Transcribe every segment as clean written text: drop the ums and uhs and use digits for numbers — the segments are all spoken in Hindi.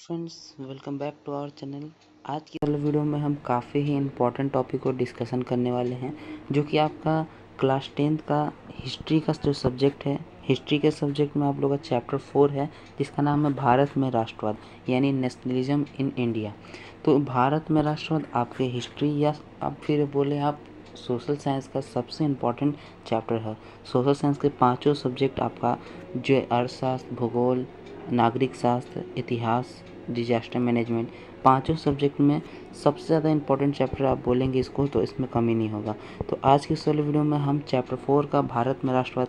Friends, welcome back to our channel. आज की वाले वीडियो में हम काफ़ी ही इम्पोर्टेंट टॉपिक को डिस्कशन करने वाले हैं, जो कि आपका क्लास 10th का हिस्ट्री का जो सब्जेक्ट है। हिस्ट्री के सब्जेक्ट में आप लोगों का चैप्टर 4 है, जिसका नाम है भारत में राष्ट्रवाद यानी नेशनलिज्म इन इंडिया। तो भारत में राष्ट्रवाद आपके हिस्ट्री या आप फिर बोले आप सोशल साइंस का सबसे इम्पोर्टेंट चैप्टर है। सोशल साइंस के पाँचों सब्जेक्ट आपका जो अर्थशास्त्र, भूगोल, नागरिक शास्त्र, इतिहास, डिजास्टर मैनेजमेंट, पांचों सब्जेक्ट में सबसे ज़्यादा इम्पोर्टेंट चैप्टर आप बोलेंगे इसको तो इसमें कमी नहीं होगा। तो आज की इस वाले वीडियो में हम चैप्टर 4 का भारत में राष्ट्रवाद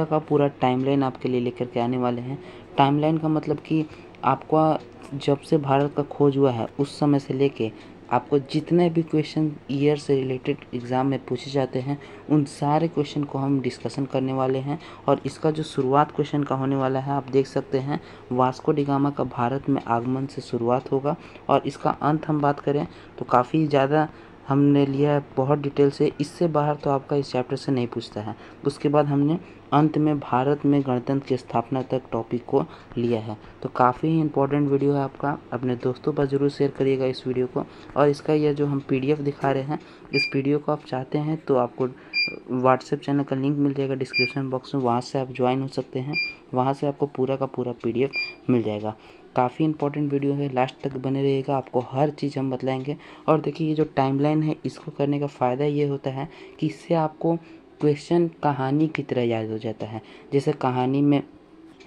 का पूरा टाइमलाइन आपके लिए लेकर के आने वाले हैं। टाइमलाइन का मतलब कि आपका जब से भारत का खोज हुआ है उस समय से लेके आपको जितने भी क्वेश्चन ईयर से रिलेटेड एग्ज़ाम में पूछे जाते हैं उन सारे क्वेश्चन को हम डिस्कशन करने वाले हैं। और इसका जो शुरुआत क्वेश्चन का होने वाला है, आप देख सकते हैं, वास्को डी गामा का भारत में आगमन से शुरुआत होगा। और इसका अंत हम बात करें तो काफ़ी ज़्यादा हमने लिया है, बहुत डिटेल से। इससे बाहर तो आपका इस चैप्टर से नहीं पूछता है। उसके बाद हमने अंत में भारत में गणतंत्र की स्थापना तक टॉपिक को लिया है। तो काफ़ी ही इम्पोर्टेंट वीडियो है आपका, अपने दोस्तों पर ज़रूर शेयर करिएगा इस वीडियो को। और इसका यह जो हम PDF दिखा रहे हैं, इस वीडियो को आप चाहते हैं तो आपको व्हाट्सएप चैनल का लिंक मिल जाएगा डिस्क्रिप्शन बॉक्स में, वहाँ से आप ज्वाइन हो सकते हैं। वहाँ से आपको पूरा का पूरा PDF मिल जाएगा। काफ़ी इंपॉर्टेंट वीडियो है, लास्ट तक बने रहिएगा, आपको हर चीज़ हम बतलाएंगे। और देखिए, ये जो टाइमलाइन है इसको करने का फ़ायदा ये होता है कि इससे आपको क्वेश्चन कहानी की तरह याद हो जाता है। जैसे कहानी में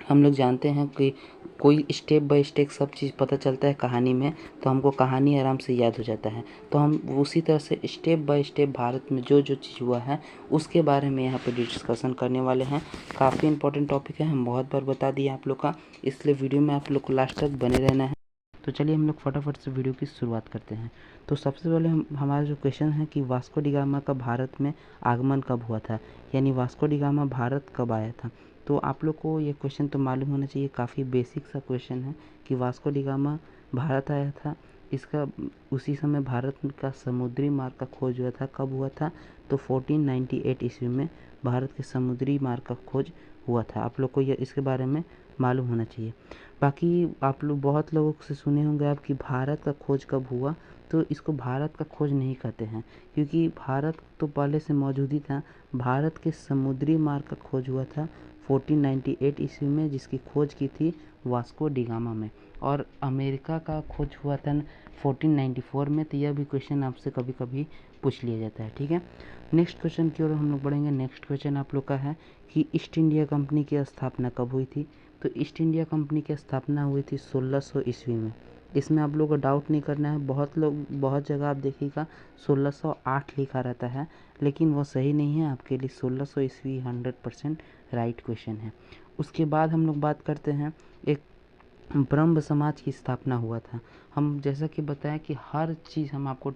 हम लोग जानते हैं कि कोई स्टेप बाय स्टेप सब चीज़ पता चलता है कहानी में, तो हमको कहानी आराम से याद हो जाता है। तो हम उसी तरह से स्टेप बाय स्टेप भारत में जो जो चीज़ हुआ है उसके बारे में यहाँ पे डिस्कशन करने वाले हैं। काफ़ी इंपॉर्टेंट टॉपिक है, हम बहुत बार बता दिए आप लोग का, इसलिए वीडियो में आप लोग को लास्ट तक बने रहना है। तो चलिए हम लोग फटाफट से वीडियो की शुरुआत करते हैं। तो सबसे पहले हमारा जो क्वेश्चन है कि वास्को डी गामा का भारत में आगमन कब हुआ था, यानी वास्को डी गामा भारत कब आया था। तो आप लोग को ये क्वेश्चन तो मालूम होना चाहिए, काफ़ी बेसिक सा क्वेश्चन है कि वास्को डी गामा भारत आया था। इसका उसी समय भारत का समुद्री मार्ग का खोज हुआ था। कब हुआ था? तो 1498 ईस्वी में भारत के समुद्री मार्ग का खोज हुआ था। आप लोग को ये इसके बारे में मालूम होना चाहिए। बाकी आप लोग बहुत लोगों से सुने होंगे आप कि भारत का खोज कब हुआ, तो इसको भारत का खोज नहीं कहते हैं, क्योंकि भारत तो पहले से मौजूद ही था। भारत के समुद्री मार्ग का खोज हुआ था 1498 ईस्वी में, जिसकी खोज की थी वास्को डी गामा में। और अमेरिका का खोज हुआ था 1494 में। तो यह भी क्वेश्चन आपसे कभी कभी पूछ लिया जाता है, ठीक है। नेक्स्ट क्वेश्चन की ओर हम लोग बढ़ेंगे। नेक्स्ट क्वेश्चन आप लोग का है कि ईस्ट इंडिया कंपनी की स्थापना कब हुई थी। तो ईस्ट इंडिया कंपनी की स्थापना हुई थी 1600 ईस्वी में। इसमें आप लोगों को डाउट नहीं करना है। बहुत जगह आप देखिएगा 1608 लिखा रहता है, लेकिन वो सही नहीं है। आपके लिए 1600 ईस्वी 100% राइट क्वेश्चन है। उसके बाद हम लोग बात करते हैं, एक ब्रह्म समाज की स्थापना हुआ था। हम जैसा कि बताएं कि हर चीज़ हम आपको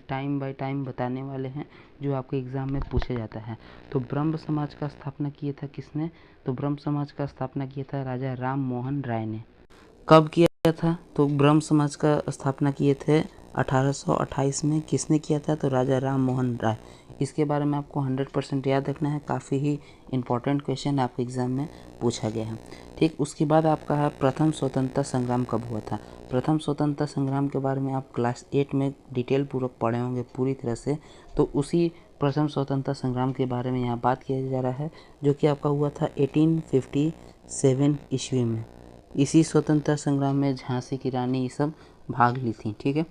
टाइम बाय टाइम बताने वाले हैं जो आपके एग्ज़ाम में पूछा जाता है। तो ब्रह्म समाज का स्थापना किया था किसने? तो ब्रह्म समाज का स्थापना किया था राजा राम मोहन राय ने। कब किया था? तो ब्रह्म समाज का स्थापना किए थे 1828 में। किसने किया था? तो राजा राम मोहन राय। इसके बारे में आपको 100% याद रखना है, काफ़ी ही इम्पोर्टेंट क्वेश्चन आपके एग्ज़ाम में पूछा गया है, ठीक। उसके बाद आपका है प्रथम स्वतंत्रता संग्राम कब हुआ था। प्रथम स्वतंत्रता संग्राम के बारे में आप क्लास 8 में डिटेल पूर्वक पढ़े होंगे पूरी तरह से। तो उसी प्रथम स्वतंत्रता संग्राम के बारे में यहाँ बात किया जा रहा है, जो कि आपका हुआ था 1857 ईस्वी में। इसी स्वतंत्रता संग्राम में झांसी की रानी ये सब भाग ली थी, ठीक है।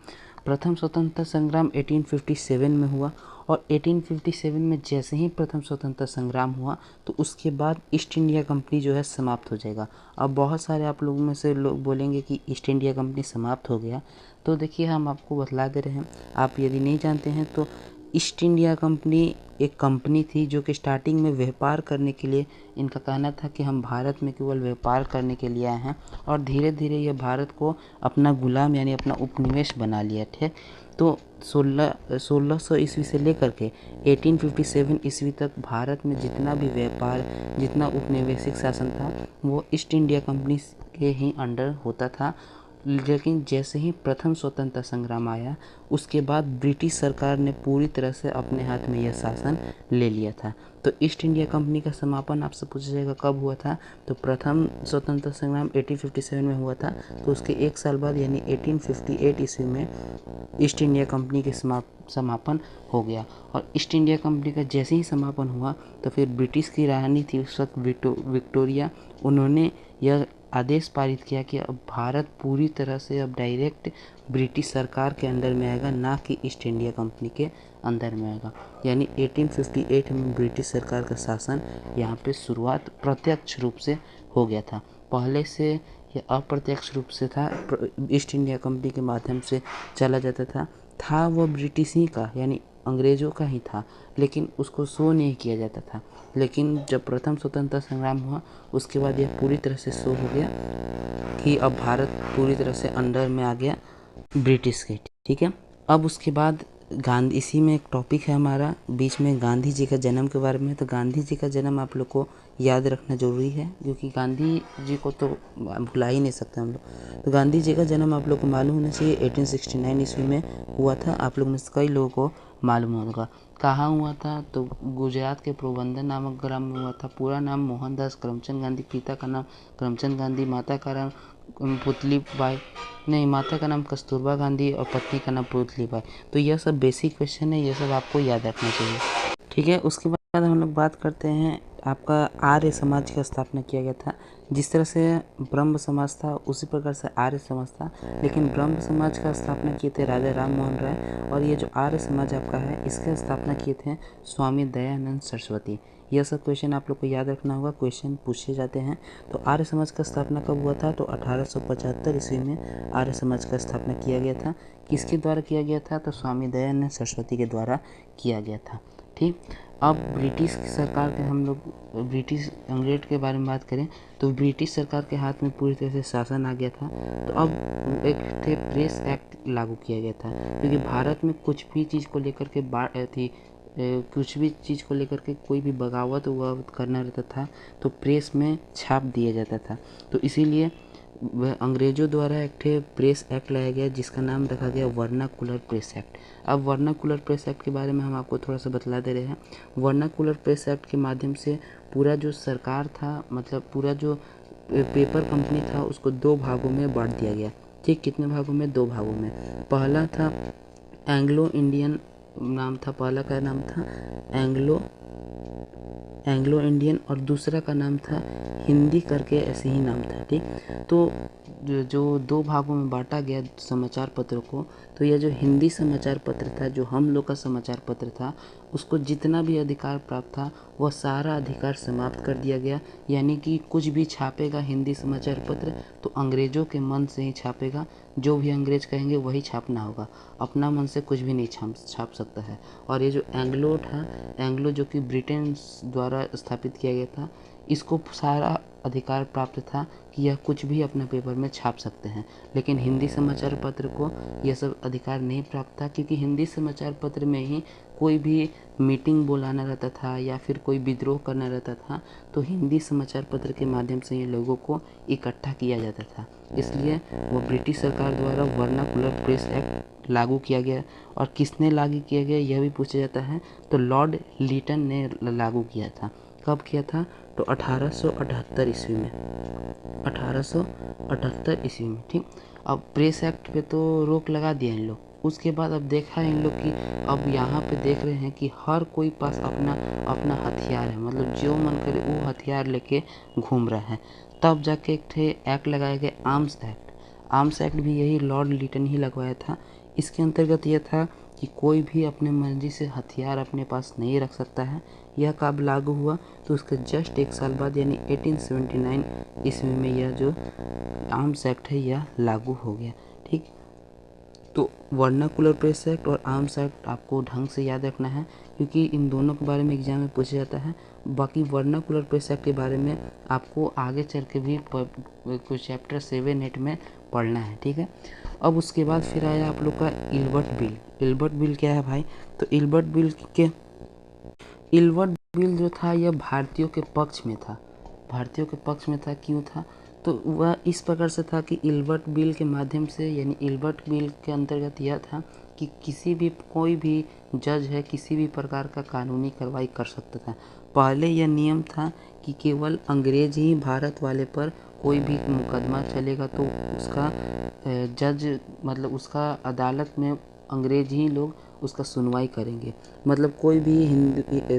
प्रथम स्वतंत्रता संग्राम 1857 में हुआ। और 1857 में जैसे ही प्रथम स्वतंत्रता संग्राम हुआ तो उसके बाद ईस्ट इंडिया कंपनी जो है समाप्त हो जाएगा। अब बहुत सारे आप लोगों में से लोग बोलेंगे कि ईस्ट इंडिया कंपनी समाप्त हो गया। तो देखिए, हम आपको बतला दे रहे हैं, आप यदि नहीं जानते हैं तो ईस्ट इंडिया कंपनी एक कंपनी थी जो कि स्टार्टिंग में व्यापार करने के लिए, इनका कहना था कि हम भारत में केवल व्यापार करने के लिए आए हैं। और धीरे धीरे ये भारत को अपना गुलाम यानी अपना उपनिवेश बना लिया थे। तो 1600 ईस्वी से लेकर के 1857 ईस्वी तक भारत में जितना भी व्यापार, जितना उपनिवेशिक शासन था, वो ईस्ट इंडिया कंपनी के ही अंडर होता था। लेकिन जैसे ही प्रथम स्वतंत्रता संग्राम आया उसके बाद ब्रिटिश सरकार ने पूरी तरह से अपने हाथ में यह शासन ले लिया था। तो ईस्ट इंडिया कंपनी का समापन आपसे पूछा जाएगा कब हुआ था, तो प्रथम स्वतंत्रता संग्राम 1857 में हुआ था। तो उसके एक साल बाद यानी 1858 ईस्वी में ईस्ट इंडिया कंपनी के समापन हो गया। और ईस्ट इंडिया कंपनी का जैसे ही समापन हुआ तो फिर ब्रिटिश की रानी थी उस वक्त विक्टोरिया, उन्होंने यह आदेश पारित किया कि अब भारत पूरी तरह से अब डायरेक्ट ब्रिटिश सरकार के अंडर में आएगा, ना कि ईस्ट इंडिया कंपनी के अंदर में आएगा। यानी 1858 में ब्रिटिश सरकार का शासन यहाँ पे शुरुआत प्रत्यक्ष रूप से हो गया था। पहले से यह अप्रत्यक्ष रूप से था, ईस्ट इंडिया कंपनी के माध्यम से चला जाता था वो ब्रिटिश ही का यानी अंग्रेज़ों का ही था, लेकिन उसको शो नहीं किया जाता था। लेकिन जब प्रथम स्वतंत्रता संग्राम हुआ उसके बाद यह पूरी तरह से शो हो गया कि अब भारत पूरी तरह से अंडर में आ गया ब्रिटिश के। ठीक है, अब उसके बाद गांधी, इसी में एक टॉपिक है हमारा बीच में गांधी जी का जन्म के बारे में। तो गांधी जी का जन्म आप लोग को याद रखना जरूरी है, क्योंकि गांधी जी को तो भुला ही नहीं सकते हम लोग। तो गांधी जी का जन्म आप लोग को मालूम होना चाहिए 1869 ईस्वी में हुआ था। आप लोग में से कई लोगों को मालूम होगा कहाँ हुआ था, तो गुजरात के पोरबंदर नामक ग्राम में हुआ था। पूरा नाम मोहनदास करमचंद गांधी, पिता का नाम करमचंद गांधी, माता का नाम पुतलीबाई, नहीं, माता का नाम कस्तूरबा गांधी और पत्नी का नाम पुतलीबाई। तो यह सब बेसिक क्वेश्चन है, ये सब आपको याद रखना चाहिए। ठीक है, उसके बाद हम लोग बात करते हैं आपका आर्य समाज की स्थापना किया गया था। जिस तरह से ब्रह्म समाज था उसी प्रकार से आर्य समाज था, लेकिन ब्रह्म समाज का स्थापना किए थे राजा राम मोहन राय, और ये जो आर्य समाज आपका है इसका स्थापना किए थे स्वामी दयानंद सरस्वती। यह सब क्वेश्चन आप लोग को याद रखना होगा, क्वेश्चन पूछे जाते हैं। तो आर्य समाज का स्थापना कब हुआ था, तो 1875 ईस्वी में आर्य समाज का स्थापना किया गया था। किसके द्वारा किया गया था, तो स्वामी दयानंद सरस्वती के द्वारा किया गया था। ठीक, अब ब्रिटिश सरकार के हम लोग ब्रिटिश अंग्रेज के बारे में बात करें तो ब्रिटिश सरकार के हाथ में पूरी तरह से शासन आ गया था। तो अब एक थे प्रेस एक्ट लागू किया गया था, क्योंकि भारत में कुछ भी चीज़ को लेकर के कुछ भी चीज़ को लेकर के कोई भी बगावत करना रहता था तो प्रेस में छाप दिया जाता था। तो इसीलिए वह अंग्रेज़ों द्वारा एक प्रेस एक्ट लाया गया जिसका नाम रखा गया वर्नाकुलर प्रेस एक्ट। अब वर्नाकुलर प्रेस एक्ट के बारे में हम आपको थोड़ा सा बतला दे रहे हैं। वर्नाकुलर प्रेस एक्ट के माध्यम से पूरा जो सरकार था, मतलब पूरा जो पेपर कंपनी था, उसको दो भागों में बांट दिया गया। ठीक, कितने भागों में, दो भागों में। पहला था एंग्लो इंडियन नाम था, पहला का नाम था एंग्लो इंडियन और दूसरा का नाम था हिंदी करके ऐसे ही नाम था। ठीक, तो जो दो भागों में बांटा गया समाचार पत्र को, तो यह जो हिंदी समाचार पत्र था, जो हम लोग का समाचार पत्र था, उसको जितना भी अधिकार प्राप्त था वह सारा अधिकार समाप्त कर दिया गया। यानी कि कुछ भी छापेगा हिंदी समाचार पत्र तो अंग्रेज़ों के मन से ही छापेगा, जो भी अंग्रेज कहेंगे वही छापना होगा, अपना मन से कुछ भी नहीं छाप सकता है। और ये जो एंग्लो था, एंग्लो जो कि ब्रिटेन द्वारा स्थापित किया गया था, इसको सारा अधिकार प्राप्त था कि यह कुछ भी अपने पेपर में छाप सकते हैं। लेकिन हिंदी समाचार पत्र को यह सब अधिकार नहीं प्राप्त था, क्योंकि हिंदी समाचार पत्र में ही कोई भी मीटिंग बुलाना रहता था या फिर कोई विद्रोह करना रहता था, तो हिंदी समाचार पत्र के माध्यम से ये लोगों को इकट्ठा किया जाता था। इसलिए वो ब्रिटिश सरकार द्वारा वर्नाकुलर प्रेस एक्ट लागू किया गया। और किसने लागू किया गया यह भी पूछा जाता है, तो लॉर्ड लीटन ने लागू किया था। कब किया था, तो 1878 ईस्वी में, 1878 ईस्वी में। ठीक, अब प्रेस एक्ट पे तो रोक लगा दिया इन लोग। उसके बाद अब देखा इन लोग कि अब यहाँ पे देख रहे हैं कि हर कोई पास अपना अपना हथियार है, मतलब जो मन करे वो हथियार लेके घूम रहा है। तब जाके एक एक्ट लगाया गया आर्म्स एक्ट। आर्म्स एक्ट भी यही लॉर्ड लीटन ही लगवाया था। इसके अंतर्गत यह था कि कोई भी अपने मर्जी से हथियार अपने पास नहीं रख सकता है। यह कब लागू हुआ, तो उसके जस्ट एक साल बाद यानी 1879 ईस्वी में यह जो आर्म्स एक्ट है यह लागू हो गया। ठीक, तो वर्नाकुलर प्रेस एक्ट और आर्म्स एक्ट आपको ढंग से याद रखना है, क्योंकि इन दोनों के बारे में एग्जाम में पूछा जाता है। बाकी वर्नाकुलर प्रेस एक्ट के बारे में आपको आगे चल के भी कुछ चैप्टर 7-8 में पढ़ना है। ठीक है, अब उसके बाद फिर आया आप लोग का इल्बर्ट बिल। इल्बर्ट बिल क्या है भाई, तो इल्बर्ट बिल जो था यह भारतीयों के पक्ष में था। भारतीयों के पक्ष में था, क्यों था, तो वह इस प्रकार से था कि इल्बर्ट बिल के माध्यम से, यानी इल्बर्ट बिल के अंतर्गत यह था कि किसी भी कोई भी जज है किसी भी प्रकार का कानूनी कार्रवाई कर सकता था। पहले यह नियम था कि केवल अंग्रेज ही भारत वाले पर कोई भी मुकदमा चलेगा तो उसका जज मतलब उसका अदालत में अंग्रेज ही लोग उसका सुनवाई करेंगे। मतलब कोई भी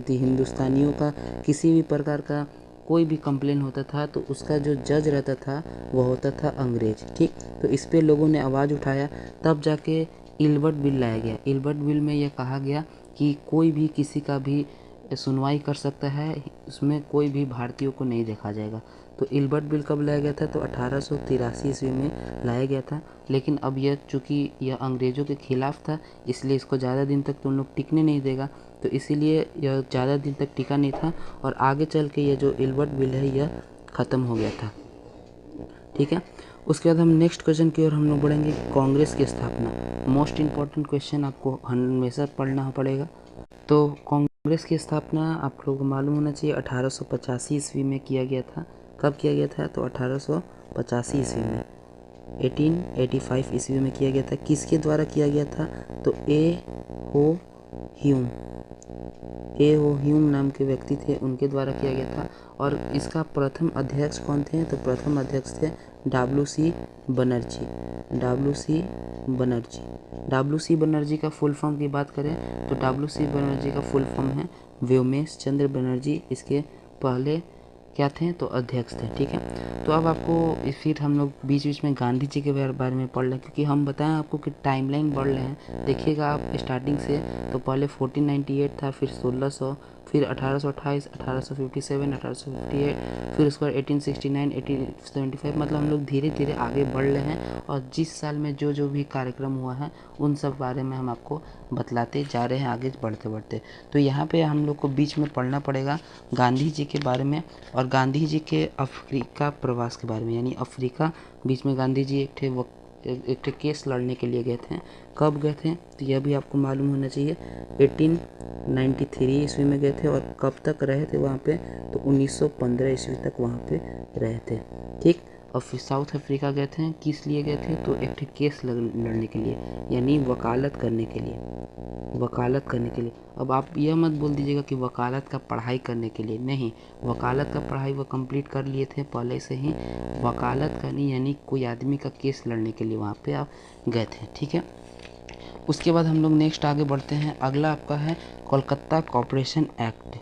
हिंदुस्तानियों का किसी भी प्रकार का कोई भी कंप्लेन होता था तो उसका जो जज रहता था वह होता था अंग्रेज। ठीक, तो इस पे लोगों ने आवाज़ उठाया, तब जाके इल्बर्ट बिल लाया गया। इल्बर्ट बिल में यह कहा गया कि कोई भी किसी का भी सुनवाई कर सकता है, उसमें कोई भी भारतीयों को नहीं देखा जाएगा। तो इल्बर्ट बिल कब लाया गया था? तो 1883 ईस्वी में लाया गया था। लेकिन अब यह चूँकि यह अंग्रेज़ों के खिलाफ था इसलिए इसको ज़्यादा दिन तक तो उन लोग टिकने नहीं देगा, तो इसीलिए यह ज़्यादा दिन तक टिका नहीं था और आगे चल के यह जो इल्बर्ट बिल है यह ख़त्म हो गया था। ठीक है, उसके बाद हम नेक्स्ट क्वेश्चन की ओर हम लोग बढ़ेंगे। कांग्रेस की स्थापना, मोस्ट इम्पॉर्टेंट क्वेश्चन आपको हमेशा पढ़ना पड़ेगा। तो कांग्रेस की स्थापना आप लोगों को मालूम होना चाहिए 1885 ईस्वी में किया गया था। कब किया गया था? तो 1885 ईस्वी में, 1885 ईस्वी में किया गया था। किसके द्वारा किया गया था? तो ए हो ह्यूम नाम के व्यक्ति थे, उनके द्वारा किया गया था। और इसका प्रथम अध्यक्ष कौन थे? तो प्रथम अध्यक्ष थे डब्ल्यू.सी. बनर्जी का फुल फॉर्म की बात करें तो डब्ल्यू.सी. बनर्जी का फुल फॉर्म है व्योमेश चंद्र बनर्जी। इसके पहले क्या थे? तो अध्यक्ष थे। ठीक है, तो अब आपको फिर हम लोग बीच बीच में गांधी जी के बारे में पढ़ लें, क्योंकि हम बताएं आपको कि टाइमलाइन बढ़ रहे हैं। देखिएगा आप स्टार्टिंग से, तो पहले 1498 था, फिर 1600, फिर 1828, 1857, 1858, फिर उसके बाद 1869, 1875। मतलब हम लोग धीरे धीरे आगे बढ़ रहे हैं और जिस साल में जो जो भी कार्यक्रम हुआ है उन सब बारे में हम आपको बतलाते जा रहे हैं आगे बढ़ते बढ़ते। तो यहाँ पे हम लोग को बीच में पढ़ना पड़ेगा गांधी जी के बारे में और गांधी जी के अफ्रीका प्रवास के बारे में। यानी अफ्रीका बीच में गांधी जी एक ठे केस लड़ने के लिए गए थे। कब गए थे? तो यह भी आपको मालूम होना चाहिए। 1893 ईस्वी में गए थे और कब तक रहे थे वहाँ पे? तो 1915 ईस्वी तक वहाँ पे रहे थे। ठीक, और फिर साउथ अफ्रीका गए थे। किस लिए गए थे? तो एक ठे केस लड़ने के लिए, यानी वकालत करने के लिए। अब आप यह मत बोल दीजिएगा कि वकालत का पढ़ाई करने के लिए, नहीं, वकालत का पढ़ाई वो कंप्लीट कर लिए थे पहले से ही। वकालत करनी यानी कोई आदमी का केस लड़ने के लिए वहाँ पे आप गए थे। ठीक है, उसके बाद हम लोग नेक्स्ट आगे बढ़ते हैं। अगला आपका है कोलकाता कॉरपोरेशन एक्ट।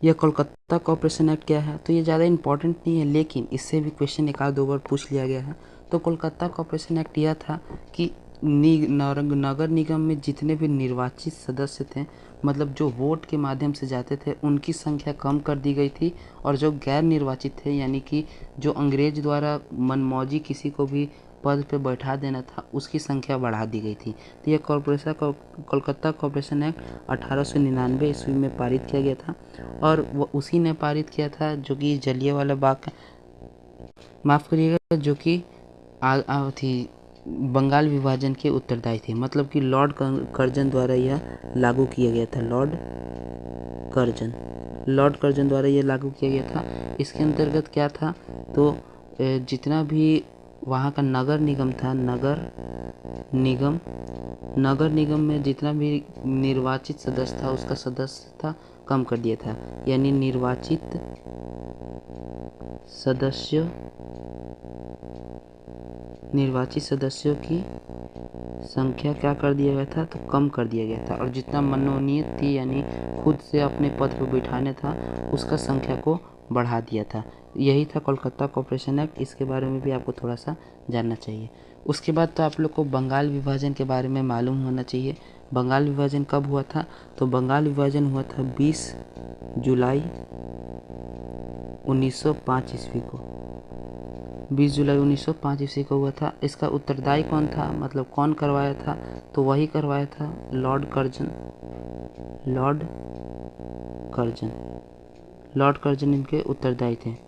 यह कोलकाता कॉरपोरेशन एक्ट क्या है? तो ये ज़्यादा इंपॉर्टेंट नहीं है, लेकिन इससे भी क्वेश्चन एक आध दो बार पूछ लिया गया है। तो कोलकाता कॉरपोरेशन एक्ट यह था कि नगर निगम में जितने भी निर्वाचित सदस्य थे, मतलब जो वोट के माध्यम से जाते थे, उनकी संख्या कम कर दी गई थी। और जो गैर निर्वाचित थे, यानी कि जो अंग्रेज द्वारा मनमौजी किसी को भी पद पे बैठा देना था, उसकी संख्या बढ़ा दी गई थी। तो यह कोलकाता कॉरपोरेशन एक्ट 1899 ईस्वी में पारित किया गया था। और वो उसी ने पारित किया था जो कि जलियांवाला बाग, माफ़ करिएगा, जो कि थी बंगाल विभाजन के उत्तरदायी थे। मतलब कि लॉर्ड कर्जन द्वारा यह लागू किया गया था। लॉर्ड कर्जन द्वारा यह लागू किया गया था। इसके अंतर्गत क्या था? तो जितना भी वहाँ का नगर निगम था, नगर निगम में जितना भी निर्वाचित सदस्य था उसका सदस्यता कम कर दिया था। यानी निर्वाचित सदस्यों की संख्या क्या कर दिया गया था? तो कम कर दिया गया था। और जितना मनोनीत थी, यानी खुद से अपने पद पर बिठाने था, उसका संख्या को बढ़ा दिया था। यही था कोलकाता कॉरपोरेशन एक्ट। इसके बारे में भी आपको थोड़ा सा जानना चाहिए। उसके बाद तो आप लोग को बंगाल विभाजन के बारे में मालूम होना चाहिए। बंगाल विभाजन कब हुआ था? तो बंगाल विभाजन हुआ था 20 जुलाई 1905 ईस्वी को। 20 जुलाई 1905 ईस्वी को हुआ था। इसका उत्तरदायी कौन था? मतलब कौन करवाया था? तो वही करवाया था लॉर्ड कर्जन इनके उत्तरदायी थे।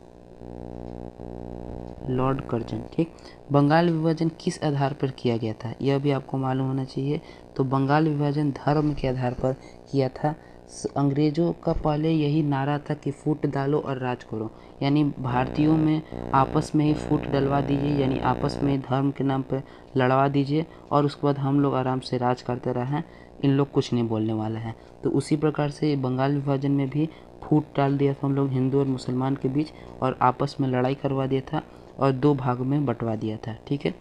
Lord Curzon. ठीक, बंगाल विभाजन किस आधार पर किया गया था? यह भी आपको मालूम होना चाहिए। तो बंगाल विभाजन धर्म के आधार पर किया था। अंग्रेज़ों का पहले यही नारा था कि फूट डालो और राज करो, यानी भारतीयों में आपस में ही फूट डलवा दीजिए, यानी आपस में धर्म के नाम पर लड़वा दीजिए और उसके बाद हम लोग आराम से राज करते रहें, इन लोग कुछ नहीं बोलने वाले हैं। तो उसी प्रकार से बंगाल विभाजन में भी फूट डाल दिया था हम लोग हिंदू और मुसलमान के बीच और आपस में लड़ाई करवा दिया था और 2 भाग में बंटवा दिया था। ठीक है,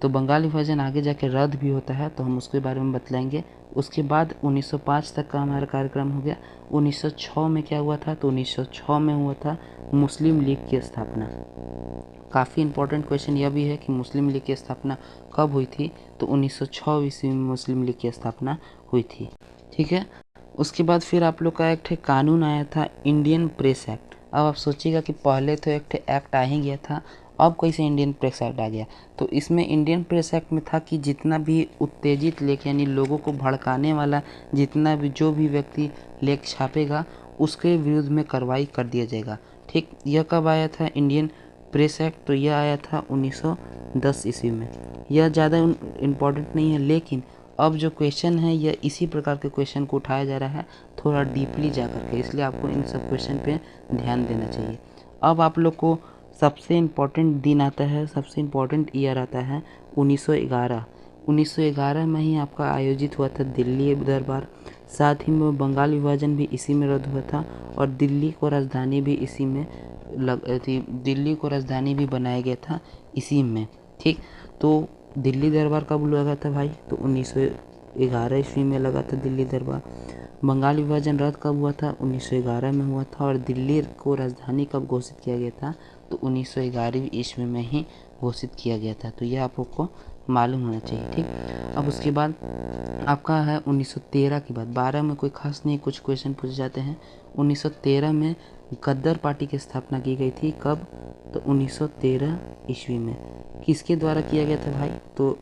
तो बंगाल विभाजन आगे जाके रद्द भी होता है, तो हम उसके बारे में बतलाएंगे। उसके बाद 1905 तक का हमारा कार्यक्रम हो गया। 1906 में क्या हुआ था, तो 1906 में हुआ था मुस्लिम लीग की स्थापना। काफ़ी इंपॉर्टेंट क्वेश्चन यह भी है कि मुस्लिम लीग की स्थापना कब हुई थी, तो 1906 ईस्वी में मुस्लिम लीग की स्थापना हुई थी। ठीक है, उसके बाद फिर आप लोग का एक कानून आया था, इंडियन प्रेस एक्ट। अब आप सोचिएगा कि पहले तो एक एक्ट आ ही गया था, अब कैसे इंडियन प्रेस एक्ट आ गया। तो इसमें इंडियन प्रेस एक्ट में था कि जितना भी उत्तेजित लेख यानी लोगों को भड़काने वाला जितना भी जो भी व्यक्ति लेख छापेगा उसके विरुद्ध में कार्रवाई कर दिया जाएगा। ठीक, यह कब आया था इंडियन प्रेस एक्ट, तो यह आया था 1910 ईस्वी में। यह ज़्यादा इम्पोर्टेंट नहीं है, लेकिन अब जो क्वेश्चन है यह इसी प्रकार के क्वेश्चन को उठाया जा रहा है थोड़ा डीपली जा करके, इसलिए आपको इन सब क्वेश्चन पे ध्यान देना चाहिए। अब आप लोग को सबसे इम्पोर्टेंट दिन आता है, सबसे इम्पोर्टेंट ईयर आता है 1911। 1911 में ही आपका आयोजित हुआ था दिल्ली दरबार, साथ ही में बंगाल विभाजन भी इसी में रद्द हुआ था और दिल्ली को राजधानी भी इसी में दिल्ली को राजधानी भी बनाया गया था इसी में। ठीक, तो दिल्ली दरबार कब लगा था भाई, तो 1911 ईस्वी में लगा था दिल्ली दरबार। बंगाल विभाजन रद्द कब हुआ था, 1911 में हुआ था और दिल्ली को राजधानी कब घोषित किया गया था, तो 1911 ईस्वी में ही घोषित किया गया था। तो यह आप लोग को मालूम होना चाहिए। ठीक, अब उसके बाद आपका है 1913 की बात। 12 में कोई खास नहीं, कुछ क्वेश्चन पूछे जाते हैं। 1913 में गद्दर पार्टी की स्थापना की गई थी। कब, तो 1913 ईस्वी में। किसके द्वारा किया गया था भाई, तो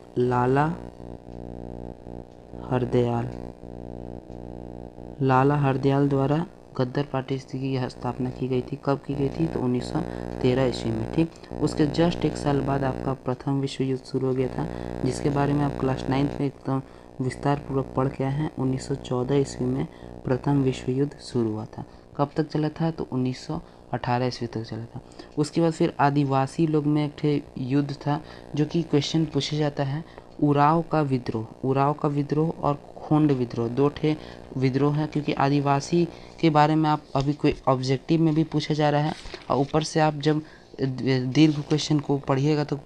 लाला हरदयाल द्वारा गद्दर पार्टी की स्थापना की गई थी। कब की गई थी, तो 1913 ईस्वी में। ठीक, उसके जस्ट एक साल बाद आपका प्रथम विश्व युद्ध शुरू हो गया था, जिसके बारे में आप क्लास 9 में एकदम विस्तार पूर्वक पढ़ के आए हैं। 1914 ईस्वी में प्रथम विश्व युद्ध शुरू हुआ था। कब तक चला था, तो 1918 ईस्वी तक चला था। उसके बाद फिर आदिवासी लोग में एक युद्ध था जो कि क्वेश्चन पूछा जाता है, उराव का विद्रोह और खोंड विद्रोह, 2 विद्रोह है, क्योंकि आदिवासी के बारे में आप अभी कोई ऑब्जेक्टिव में भी पूछा जा रहा है और ऊपर से आप जब दीर्घ क्वेश्चन को पढ़िएगा तो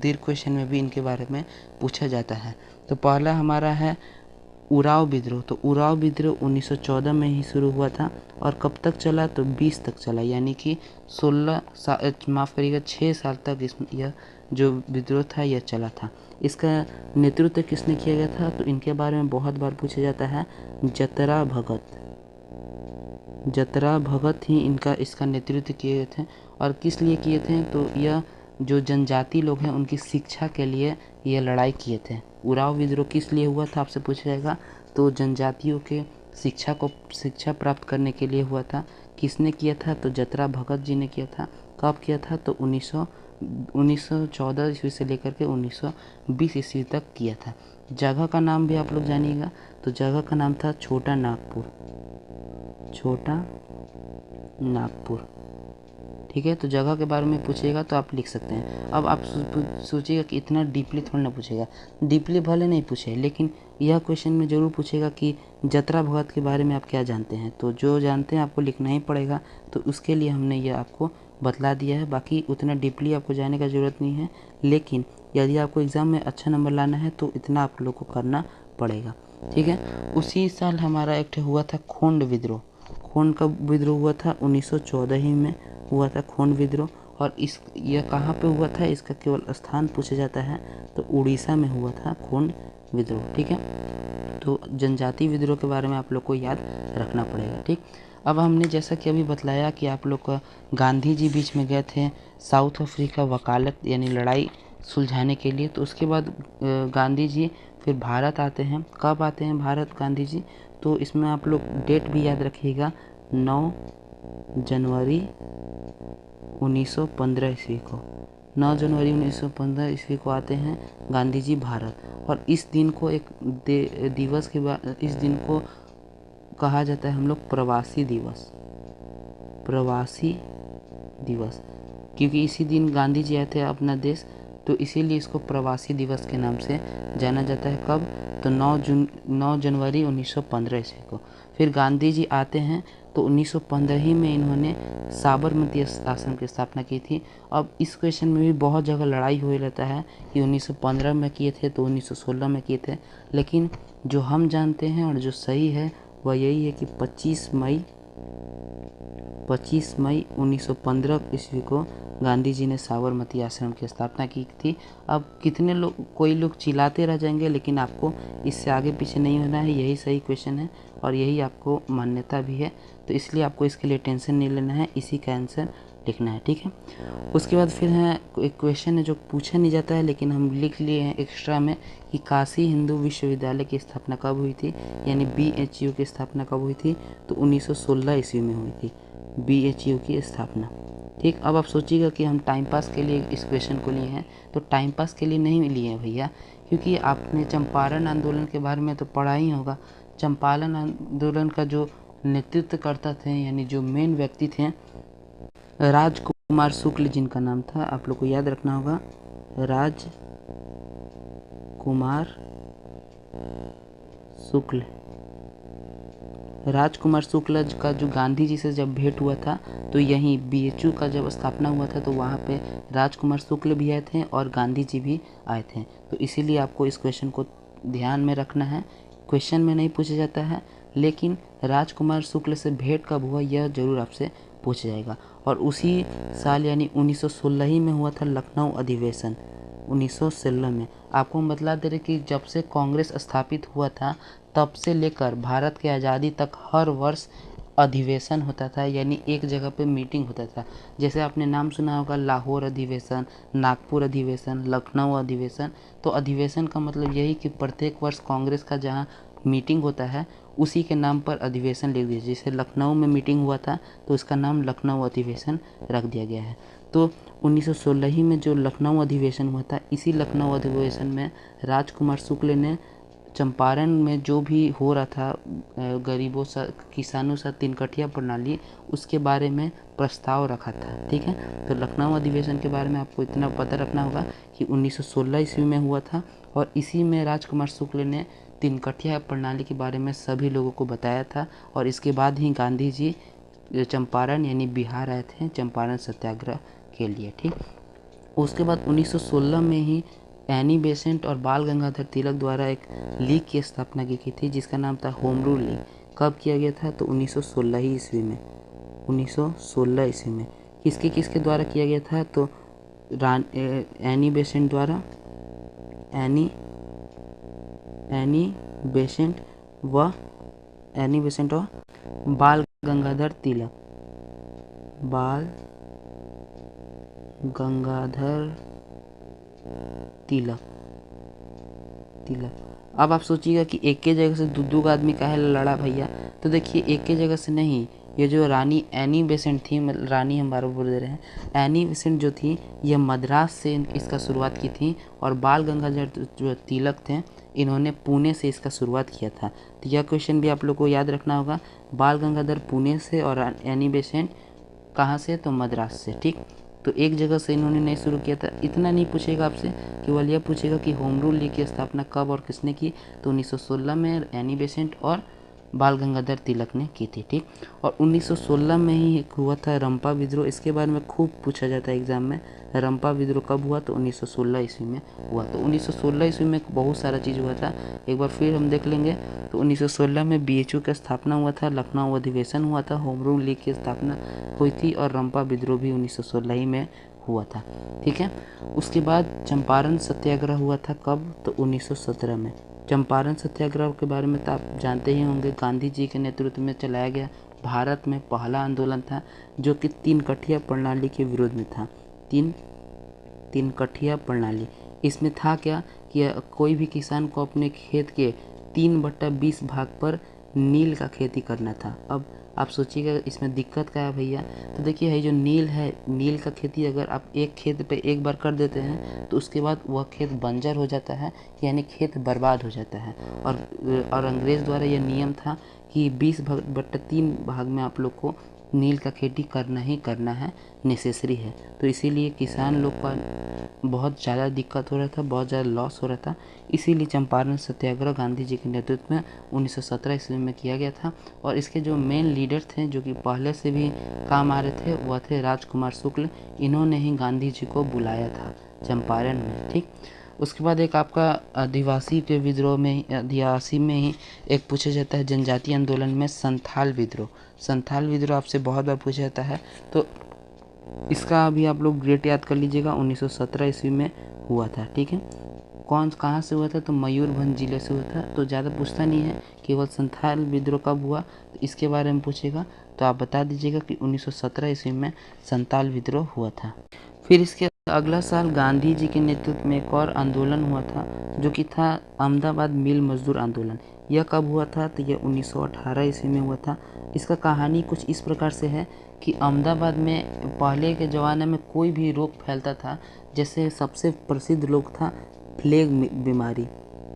दीर्घ क्वेश्चन में भी इनके बारे में पूछा जाता है। तो पहला हमारा है उराव विद्रोह। तो उराव विद्रोह 1914 में ही शुरू हुआ था और कब तक चला, तो 20 तक चला, यानी कि 6 साल तक यह जो विद्रोह था यह चला था। इसका नेतृत्व किसने किया गया था, तो इनके बारे में बहुत बार पूछा जाता है, जतरा भगत ही इसका नेतृत्व किए थे। और किस लिए किए थे, तो यह जो जनजाति लोग हैं उनकी शिक्षा के लिए ये लड़ाई किए थे। उराव विद्रोह किस लिए हुआ था आपसे पूछा जाएगा, तो जनजातियों के शिक्षा प्राप्त करने के लिए हुआ था। किसने किया था, तो जतरा भगत जी ने किया था। कब किया था, तो 1914 ईस्वी से लेकर के 1920 ईस्वी तक किया था। जगह का नाम भी आप लोग जानिएगा, तो जगह का नाम था छोटा नागपुर। ठीक है, तो जगह के बारे में पूछेगा तो आप लिख सकते हैं। अब आप सोचिएगा कि इतना डीपली थोड़ा ना पूछेगा, डीपली भले नहीं पूछे, लेकिन यह क्वेश्चन में ज़रूर पूछेगा कि जतरा भगत के बारे में आप क्या जानते हैं। तो जो जानते हैं आपको लिखना ही पड़ेगा, तो उसके लिए हमने यह आपको बतला दिया है। बाकी उतना डीपली आपको जाने का ज़रूरत नहीं है, लेकिन यदि आपको एग्ज़ाम में अच्छा नंबर लाना है तो इतना आप लोग को करना पड़ेगा। ठीक है, उसी साल हमारा एक हुआ था खोंड विद्रोह। खोंड का विद्रोह हुआ था 1914 ही में हुआ था खोंड विद्रोह। और यह कहाँ पे हुआ था, इसका केवल स्थान पूछा जाता है, तो उड़ीसा में हुआ था खोंड विद्रोह। ठीक है, तो जनजाति विद्रोह के बारे में आप लोग को याद रखना पड़ेगा। ठीक, अब हमने जैसा कि अभी बतलाया कि आप लोग का गांधी जी बीच में गए थे साउथ अफ्रीका वकालत यानी लड़ाई सुलझाने के लिए। तो उसके बाद गांधी जी फिर भारत आते हैं। कब आते हैं भारत गांधी जी, तो इसमें आप लोग डेट भी याद रखिएगा, 9 जनवरी 1915 ईस्वी को। 9 जनवरी 1915 ईस्वी को आते हैं गांधी जी भारत। और इस दिन को एक दिवस के बाद, इस दिन को कहा जाता है हम लोग प्रवासी दिवस, प्रवासी दिवस, क्योंकि इसी दिन गांधी जी आए थे अपना देश, तो इसीलिए इसको प्रवासी दिवस के नाम से जाना जाता है। कब? तो 9 जनवरी 1915 ईस्वी को। फिर गांधी जी आते हैं तो 1915 ही में इन्होंने साबरमती आश्रम की स्थापना की थी। अब इस क्वेश्चन में भी बहुत जगह लड़ाई हुई रहता है कि 1915 में किए थे तो 1916 में किए थे, लेकिन जो हम जानते हैं और जो सही है वह यही है कि 25 मई 1915 ईस्वी को गांधी जी ने साबरमती आश्रम की स्थापना की थी। अब कितने लोग, कोई लोग चिल्लाते रह जाएंगे, लेकिन आपको इससे आगे पीछे नहीं होना है, यही सही क्वेश्चन है और यही आपको मान्यता भी है, तो इसलिए आपको इसके लिए टेंशन नहीं लेना है, इसी का आंसर लिखना है। ठीक है, उसके बाद फिर है एक क्वेश्चन है जो पूछा नहीं जाता है लेकिन हम लिख लिए हैं एक्स्ट्रा में कि काशी हिंदू विश्वविद्यालय की स्थापना कब हुई थी, यानी BHU की स्थापना कब हुई थी, तो 1916 ईस्वी में हुई थी BHU की स्थापना। ठीक, अब आप सोचिएगा कि हम टाइम पास के लिए इस क्वेश्चन को लिए हैं, तो टाइम पास के लिए नहीं लिए हैं भैया, क्योंकि आपने चंपारण आंदोलन के बारे में तो पढ़ा ही होगा। चंपारण आंदोलन का जो नेतृत्व करता थे, यानी जो मेन व्यक्ति थे, राजकुमार शुक्ल जिनका नाम था, आप लोग को याद रखना होगा, राजकुमार शुक्ल का जो गांधी जी से जब भेंट हुआ था, तो यहीं BHU का जब स्थापना हुआ था तो वहाँ पे राजकुमार शुक्ल भी आए थे और गांधी जी भी आए थे, तो इसीलिए आपको इस क्वेश्चन को ध्यान में रखना है। क्वेश्चन में नहीं पूछा जाता है, लेकिन राजकुमार शुक्ल से भेंट कब हुआ यह जरूर आपसे पूछा जाएगा। और उसी साल यानी 1916 ही में हुआ था लखनऊ अधिवेशन। 1916 में आपको हम बतला दे रहे कि जब से कांग्रेस स्थापित हुआ था तब से लेकर भारत की आज़ादी तक हर वर्ष अधिवेशन होता था, यानी एक जगह पे मीटिंग होता था। जैसे आपने नाम सुना होगा लाहौर अधिवेशन, नागपुर अधिवेशन, लखनऊ अधिवेशन। तो अधिवेशन का मतलब यही कि प्रत्येक वर्ष कांग्रेस का जहाँ मीटिंग होता है उसी के नाम पर अधिवेशन लिख दीजिए। जैसे लखनऊ में मीटिंग हुआ था तो उसका नाम लखनऊ अधिवेशन रख दिया गया है। तो 1916 ही में जो लखनऊ अधिवेशन हुआ था, इसी लखनऊ अधिवेशन में राजकुमार शुक्ल ने चंपारण में जो भी हो रहा था गरीबों सा, किसानों सा तिनकठिया प्रणाली, उसके बारे में प्रस्ताव रखा था। ठीक है, तो लखनऊ अधिवेशन के बारे में आपको इतना पता रखना होगा कि 1916 ईस्वी में हुआ था और इसी में राजकुमार शुक्ल ने तिनकठिया प्रणाली के बारे में सभी लोगों को बताया था। और इसके बाद ही गांधी जी चंपारण यानी बिहार आए थे चंपारण सत्याग्रह के लिए। ठीक, उसके बाद 1916 में ही एनी बेसेंट और बाल गंगाधर तिलक द्वारा एक लीग की स्थापना की थी जिसका नाम था होम रूल लीग। कब किया गया था? तो 1916 ही ईस्वी में। 1916 ईस्वी में किसके द्वारा किया गया था? तो एनी बेसेंट द्वारा, एनी बेसेंट व बाल गंगाधर तिलक, बाल गंगाधर तिलक। अब आप सोचिएगा कि एक के जगह से दो आदमी काहे लड़ा भैया? तो देखिए, एक के जगह से नहीं, ये जो रानी एनी बेसेंट थी, रानी हम बार बार बोल दे रहे हैं, एनी बेसेंट जो थी ये मद्रास से इसका शुरुआत की थी और बाल गंगाधर जो तिलक थे इन्होंने पुणे से इसका शुरुआत किया था। तो यह क्वेश्चन भी आप लोग को याद रखना होगा, बाल गंगाधर पुणे से और एनी बेसेंट कहाँ से? तो मद्रास से। ठीक, तो एक जगह से इन्होंने नहीं शुरू किया था। इतना नहीं पूछेगा आपसे, केवल यह पूछेगा कि होम रूल लीग की स्थापना कब और किसने की? तो 1916 में एनी बेसेंट और बाल गंगाधर तिलक ने की थी। ठीक, और 1916 में ही हुआ था रंपा विद्रोह। इसके बारे में खूब पूछा जाता है एग्जाम में। रंपा विद्रोह कब हुआ? तो 1916 ईस्वी में हुआ। तो 1916 ईस्वी में बहुत सारा चीज़ हुआ था, एक बार फिर हम देख लेंगे। तो 1916 में BHU का स्थापना हुआ था, लखनऊ अधिवेशन हुआ था, होम रूल लीग की स्थापना हुई थी और रंपा विद्रोह भी 1916 ही में हुआ था। ठीक है, उसके बाद चंपारण सत्याग्रह हुआ था कब? तो 1917 में। चंपारण सत्याग्रह के बारे में तो आप जानते ही होंगे, गांधी जी के नेतृत्व में चलाया गया भारत में पहला आंदोलन था जो कि तीन-कठिया प्रणाली के विरोध में था। तीन कठिया प्रणाली, इसमें था क्या कि कोई भी किसान को अपने खेत के 3/20 भाग पर नील का खेती करना था। अब आप सोचिएगा इसमें दिक्कत क्या है भैया। तो देखिए है जो नील है, नील का खेती अगर आप एक खेत पे एक बार कर देते हैं तो उसके बाद वह खेत बंजर हो जाता है, यानी खेत बर्बाद हो जाता है। और अंग्रेज़ द्वारा यह नियम था कि 20/3 भाग में आप लोग को नील का खेती करना ही करना है, नेसेसरी है। तो इसीलिए किसान लोग का बहुत ज़्यादा दिक्कत हो रहा था, बहुत ज़्यादा लॉस हो रहा था। इसीलिए चंपारण सत्याग्रह गांधी जी के नेतृत्व में 1917 ईस्वी में किया गया था। और इसके जो मेन लीडर थे, जो कि पहले से भी काम आ रहे थे, वह थे राजकुमार शुक्ल। इन्होंने ही गांधी जी को बुलाया था चंपारण में, ठीक। उसके बाद एक आपका आदिवासी के विद्रोह में, आदिवासी में ही एक पूछा जाता है जनजातीय आंदोलन में संथाल विद्रोह। संथाल विद्रोह आपसे बहुत बार पूछा जाता है, तो इसका भी आप लोग डेट याद कर लीजिएगा, 1917 ईस्वी में हुआ था, ठीक है। कौन कहाँ से हुआ था, तो मयूरभंज जिले से हुआ था। तो ज़्यादा पूछता नहीं है, केवल संथाल विद्रोह कब हुआ तो इसके बारे में पूछेगा, तो आप बता दीजिएगा कि 1917 ईस्वी में संथाल विद्रोह हुआ था। फिर इसके अगला साल गांधी जी के नेतृत्व में एक और आंदोलन हुआ था, जो कि था अहमदाबाद मिल मजदूर आंदोलन। यह कब हुआ था, तो यह 1918 ईस्वी में हुआ था। इसका कहानी कुछ इस प्रकार से है कि अहमदाबाद में पहले के ज़माने में कोई भी रोग फैलता था, जैसे सबसे प्रसिद्ध रोग था प्लेग बीमारी।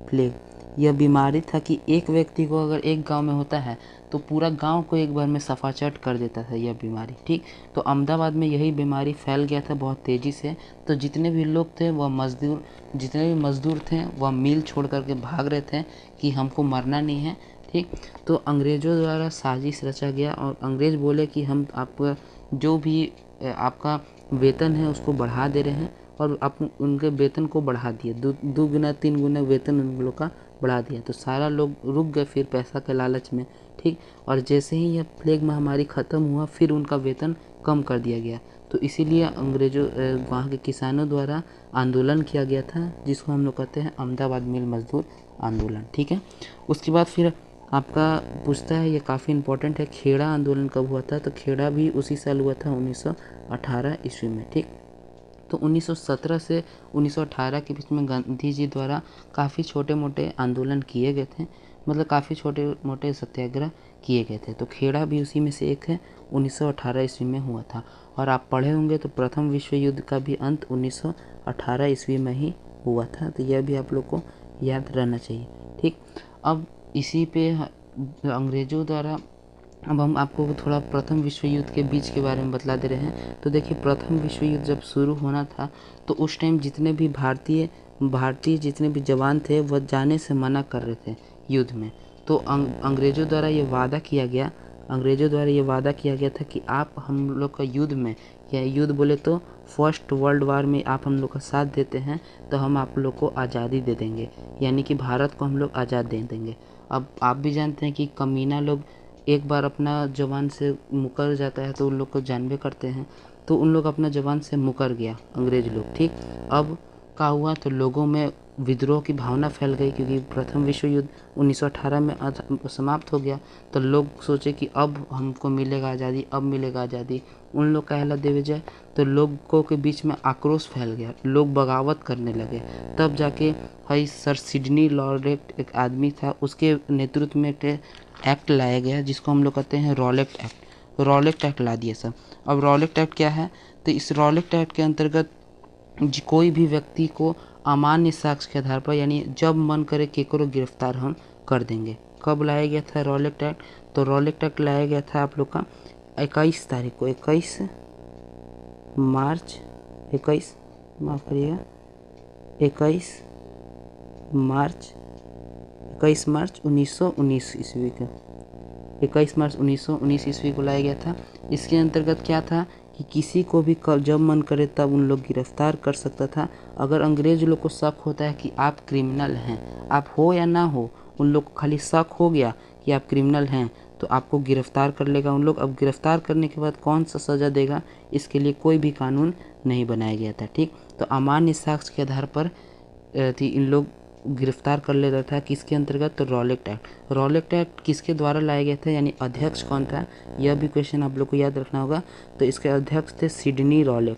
प्लेग यह बीमारी था कि एक व्यक्ति को अगर एक गांव में होता है तो पूरा गांव को एक बार में सफाचट कर देता था यह बीमारी, ठीक। तो अहमदाबाद में यही बीमारी फैल गया था बहुत तेज़ी से। तो जितने भी लोग थे वह जितने भी मज़दूर थे वह मिल छोड़ करके भाग रहे थे कि हमको मरना नहीं है, ठीक। तो अंग्रेज़ों द्वारा साजिश रचा गया और अंग्रेज़ बोले कि हम आपका जो भी आपका वेतन है उसको बढ़ा दे रहे हैं, और आप उनके वेतन को बढ़ा दिए, 2 गुना 3 गुना वेतन उन लोग का बढ़ा दिया। तो सारा लोग रुक गए फिर पैसा के लालच में, ठीक। और जैसे ही यह प्लेग महामारी ख़त्म हुआ फिर उनका वेतन कम कर दिया गया। तो इसीलिए अंग्रेज़ों वहाँ के किसानों द्वारा आंदोलन किया गया था, जिसको हम लोग कहते हैं अहमदाबाद मिल मजदूर आंदोलन, ठीक है। उसके बाद फिर आपका पूछता है, ये काफ़ी इम्पोर्टेंट है, खेड़ा आंदोलन कब हुआ था, तो खेड़ा भी उसी साल हुआ था 1918 ईस्वी में, ठीक। तो 1917 से 1918 के बीच में गांधी जी द्वारा काफ़ी छोटे मोटे आंदोलन किए गए थे, मतलब काफ़ी छोटे मोटे सत्याग्रह किए गए थे। तो खेड़ा भी उसी में से एक है, 1918 ईस्वी में हुआ था। और आप पढ़े होंगे तो प्रथम विश्व युद्ध का भी अंत 1918 ईस्वी में ही हुआ था। तो यह भी आप लोग को याद रहना चाहिए, ठीक। अब इसी पे अंग्रेज़ों द्वारा, अब हम आपको थोड़ा प्रथम विश्व युद्ध के बीच के बारे में बतला दे रहे हैं। तो देखिए प्रथम विश्व युद्ध जब शुरू होना था तो उस टाइम जितने भी भारतीय जितने भी जवान थे वह जाने से मना कर रहे थे युद्ध में। तो अंग्रेज़ों द्वारा ये वादा किया गया था कि आप हम लोग का युद्ध में, या युद्ध बोले तो फर्स्ट वर्ल्ड वार में आप हम लोग का साथ देते हैं तो हम आप लोग को आज़ादी दे देंगे, यानी कि भारत को हम लोग आज़ाद दे देंगे। अब आप भी जानते हैं कि कमीना लोग एक बार अपना जवान से मुकर जाता है तो उन लोग को जानबे करते हैं। तो उन लोग अपना जवान से मुकर गया अंग्रेज लोग, ठीक। अब क्या हुआ, तो लोगों में विद्रोह की भावना फैल गई, क्योंकि प्रथम विश्व युद्ध 1918 में समाप्त हो गया। तो लोग सोचे कि अब हमको मिलेगा आज़ादी, अब मिलेगा आज़ादी। उन लोग का कहला देवे जाए तो लोगों के बीच में आक्रोश फैल गया, लोग बगावत करने लगे। तब जाके भाई सर सिडनी लॉरेट एक आदमी था, उसके नेतृत्व में एक्ट लाया गया जिसको हम लोग कहते हैं रॉलेट एक्ट ला दिया सब। अब रॉलेट एक्ट क्या है, तो इस रॉलेट एक्ट के अंतर्गत कोई भी व्यक्ति को अमान्य साक्ष्य के आधार पर, यानी जब मन करे केकरो गिरफ्तार हम कर देंगे। कब लाया गया था रॉलेट एक्ट, तो रॉलेट एक्ट लाया गया था आप लोग का 21 तारीख को, 21 मार्च 1919 ईस्वी का, 21 मार्च 1919 ईस्वी को लाया गया था। इसके अंतर्गत क्या था कि किसी को भी जब मन करे तब उन लोग गिरफ्तार कर सकता था। अगर अंग्रेज लोग को शक होता है कि आप क्रिमिनल हैं, आप हो या ना हो, उन लोग को खाली शक हो गया कि आप क्रिमिनल हैं तो आपको गिरफ्तार कर लेगा उन लोग। अब गिरफ्तार करने के बाद कौन सा सज़ा देगा, इसके लिए कोई भी कानून नहीं बनाया गया था, ठीक। तो अमान्य साक्ष्य के आधार पर इन लोग गिरफ्तार कर लेता था। किसके अंतर्गत, तो रॉलेट एक्ट किसके द्वारा लाया गया था, यानी अध्यक्ष कौन था, यह भी क्वेश्चन आप लोग को याद रखना होगा। तो इसके अध्यक्ष थे सिडनी रॉलेट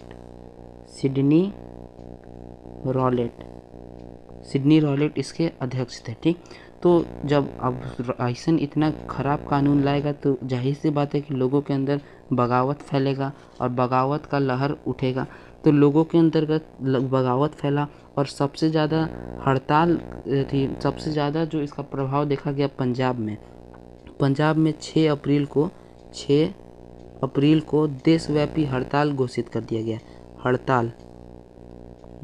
इसके अध्यक्ष थे, ठीक। तो जब अब राइसन इतना ख़राब कानून लाएगा तो जाहिर सी बात है कि लोगों के अंदर बगावत फैलेगा और बगावत का लहर उठेगा। तो लोगों के अंतर्गत बगावत फैला और सबसे ज़्यादा हड़ताल थी। सबसे ज़्यादा जो इसका प्रभाव देखा गया पंजाब में। पंजाब में 6 अप्रैल को देशव्यापी हड़ताल घोषित कर दिया गया। हड़ताल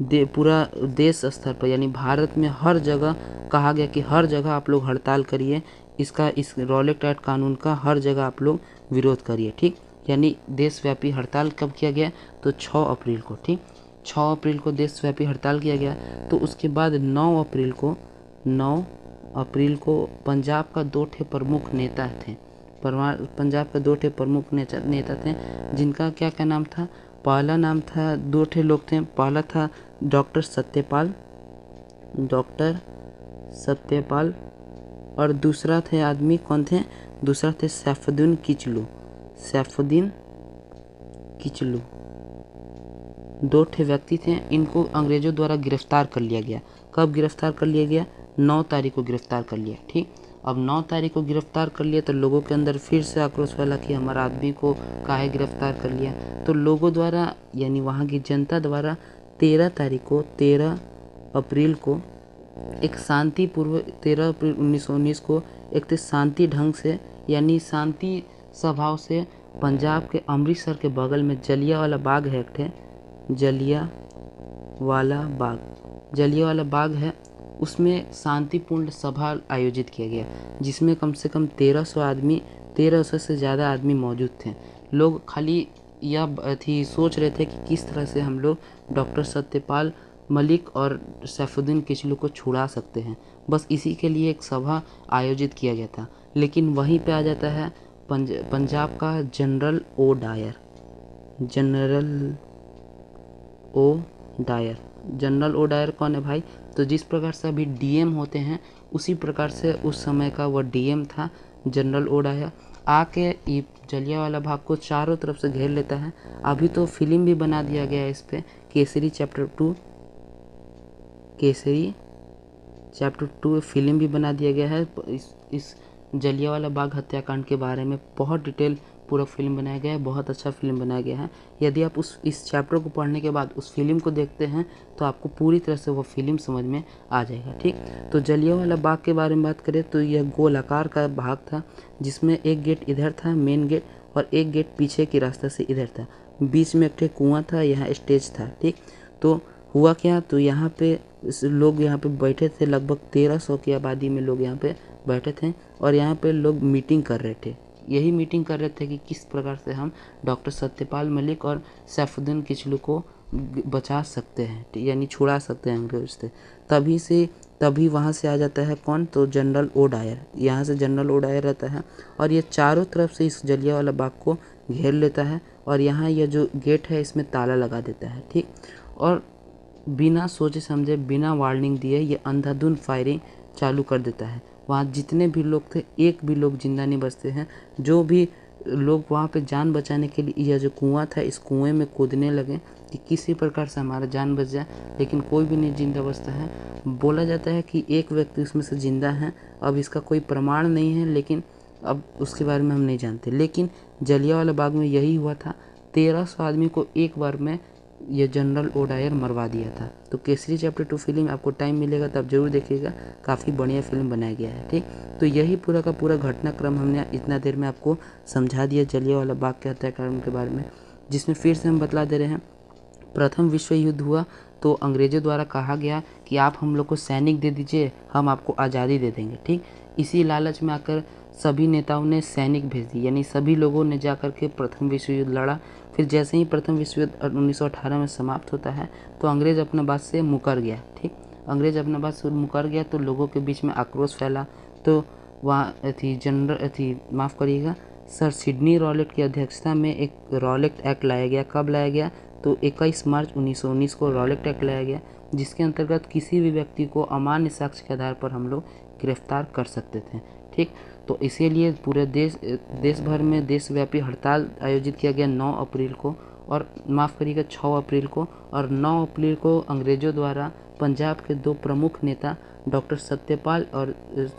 पूरा देश स्तर पर यानी भारत में हर जगह कहा गया कि हर जगह आप लोग हड़ताल करिए। इस रॉलेट एक्ट कानून का हर जगह आप लोग विरोध करिए। ठीक, यानी देशव्यापी हड़ताल कब किया गया? तो 6 अप्रैल को। ठीक, 6 अप्रैल को देशव्यापी हड़ताल किया गया। तो उसके बाद 9 अप्रैल को पंजाब का 2 प्रमुख नेता थे। पंजाब का 2 प्रमुख नेता थे जिनका क्या नाम था? पहला नाम था, 2 लोग थे। पहला था डॉक्टर सत्यपाल और दूसरा थे आदमी कौन थे? दूसरा थे सैफुद्दीन किचलू। 2 व्यक्ति थे। इनको अंग्रेजों द्वारा गिरफ्तार कर लिया गया। कब गिरफ्तार कर लिया गया? 9 तारीख को गिरफ्तार कर लिया। ठीक, अब 9 तारीख को गिरफ्तार कर लिया तो लोगों के अंदर फिर से आक्रोश फैला कि हमारा आदमी को काहे गिरफ्तार कर लिया। तो लोगों द्वारा यानी वहाँ की जनता द्वारा 13 अप्रैल को एक शांतिपूर्व 13 अप्रैल 1919 को एक शांति ढंग से यानी शांति स्वभाव से पंजाब के अमृतसर के बगल में जलियांवाला बाग है। एक है जलियांवाला बाग है। उसमें शांतिपूर्ण सभा आयोजित किया गया जिसमें कम से कम 1300 से ज़्यादा आदमी मौजूद थे। लोग खाली यह सोच रहे थे कि किस तरह से हम लोग डॉक्टर सत्यपाल मलिक और सैफुद्दीन किचलू को छुड़ा सकते हैं। बस इसी के लिए एक सभा आयोजित किया गया था। लेकिन वहीं पे आ जाता है पंजाब का जनरल ओ डायर कौन है भाई? तो जिस प्रकार से अभी डीएम होते हैं उसी प्रकार से उस समय का वह डीएम था जनरल ओ डायर। आके जलियांवाला बाग को चारों तरफ से घेर लेता है। अभी तो फिल्म भी बना दिया गया है इस पे, केसरी चैप्टर 2 फिल्म भी बना दिया गया है। इस जलियांवाला बाग हत्याकांड के बारे में बहुत डिटेल पूरा फिल्म बनाया गया है। बहुत अच्छा फिल्म बनाया गया है। यदि आप इस चैप्टर को पढ़ने के बाद उस फिल्म को देखते हैं तो आपको पूरी तरह से वो फिल्म समझ में आ जाएगा। ठीक, तो जलियांवाला बाग के बारे में बात करें तो यह गोलाकार का भाग था जिसमें एक गेट इधर था मेन गेट और एक गेट पीछे के रास्ते से इधर था। बीच में एक कुआं था, यहाँ स्टेज था। ठीक, तो हुआ क्या? तो यहाँ पे लोग यहाँ पे बैठे थे। लगभग 1300 की आबादी में लोग यहाँ पे बैठे थे और यहाँ पे लोग मीटिंग कर रहे थे। यही मीटिंग कर रहे थे कि किस प्रकार से हम डॉक्टर सत्यपाल मलिक और सैफुद्दीन किचलू को बचा सकते हैं, यानी छुड़ा सकते हैं अंग्रेज से। तभी वहाँ से आ जाता है कौन? तो जनरल ओ डायर। यहाँ से जनरल ओ डायर रहता है और ये चारों तरफ से इस जलियांवाला बाग को घेर लेता है और यहाँ यह जो गेट है इसमें ताला लगा देता है। ठीक, और बिना सोचे समझे बिना वार्निंग दिए ये अंधाधुंध फायरिंग चालू कर देता है। वहाँ जितने भी लोग थे एक भी लोग जिंदा नहीं बचते हैं। जो भी लोग वहाँ पे जान बचाने के लिए यह जो कुआं था इस कुएं में कूदने लगे कि किसी प्रकार से हमारा जान बच जाए, लेकिन कोई भी नहीं जिंदा बचता है। बोला जाता है कि एक व्यक्ति उसमें से जिंदा है। अब इसका कोई प्रमाण नहीं है, लेकिन अब उसके बारे में हम नहीं जानते। लेकिन जलियांवाला बाग में यही हुआ था। 1300 आदमी को एक बार में ये जनरल ओ डायर मरवा दिया था। तो केसरी चैप्टर 2 फिल्म आपको टाइम मिलेगा तब जरूर देखिएगा, काफ़ी बढ़िया फिल्म बनाया गया है। ठीक, तो यही पूरा का पूरा घटनाक्रम हमने इतना देर में आपको समझा दिया जलियांवाला बाग के हत्याकांड के बारे में, जिसमें फिर से हम बतला दे रहे हैं। प्रथम विश्व युद्ध हुआ तो अंग्रेजों द्वारा कहा गया कि आप हम लोग को सैनिक दे दीजिए, हम आपको आज़ादी दे देंगे। ठीक, इसी लालच में आकर सभी नेताओं ने सैनिक भेज दी, यानी सभी लोगों ने जाकर के प्रथम विश्व युद्ध लड़ा। फिर जैसे ही प्रथम विश्व युद्ध 1918 में समाप्त होता है तो अंग्रेज अपना बात से मुकर गया। ठीक, अंग्रेज अपना बात से मुकर गया तो लोगों के बीच में आक्रोश फैला। तो वहाँ माफ़ करिएगा, सर सिडनी रॉलेट की अध्यक्षता में एक रॉलेट एक्ट लाया गया। कब लाया गया? तो 21 मार्च 1919 को रॉलेट एक्ट लाया गया, जिसके अंतर्गत किसी भी व्यक्ति को अमान्य साक्ष्य के आधार पर हम लोग गिरफ्तार कर सकते थे। ठीक, तो इसीलिए पूरे देश भर में देशव्यापी हड़ताल आयोजित किया गया 9 अप्रैल को और माफ़ करिएगा 6 अप्रैल को, और 9 अप्रैल को अंग्रेज़ों द्वारा पंजाब के 2 प्रमुख नेता डॉक्टर सत्यपाल और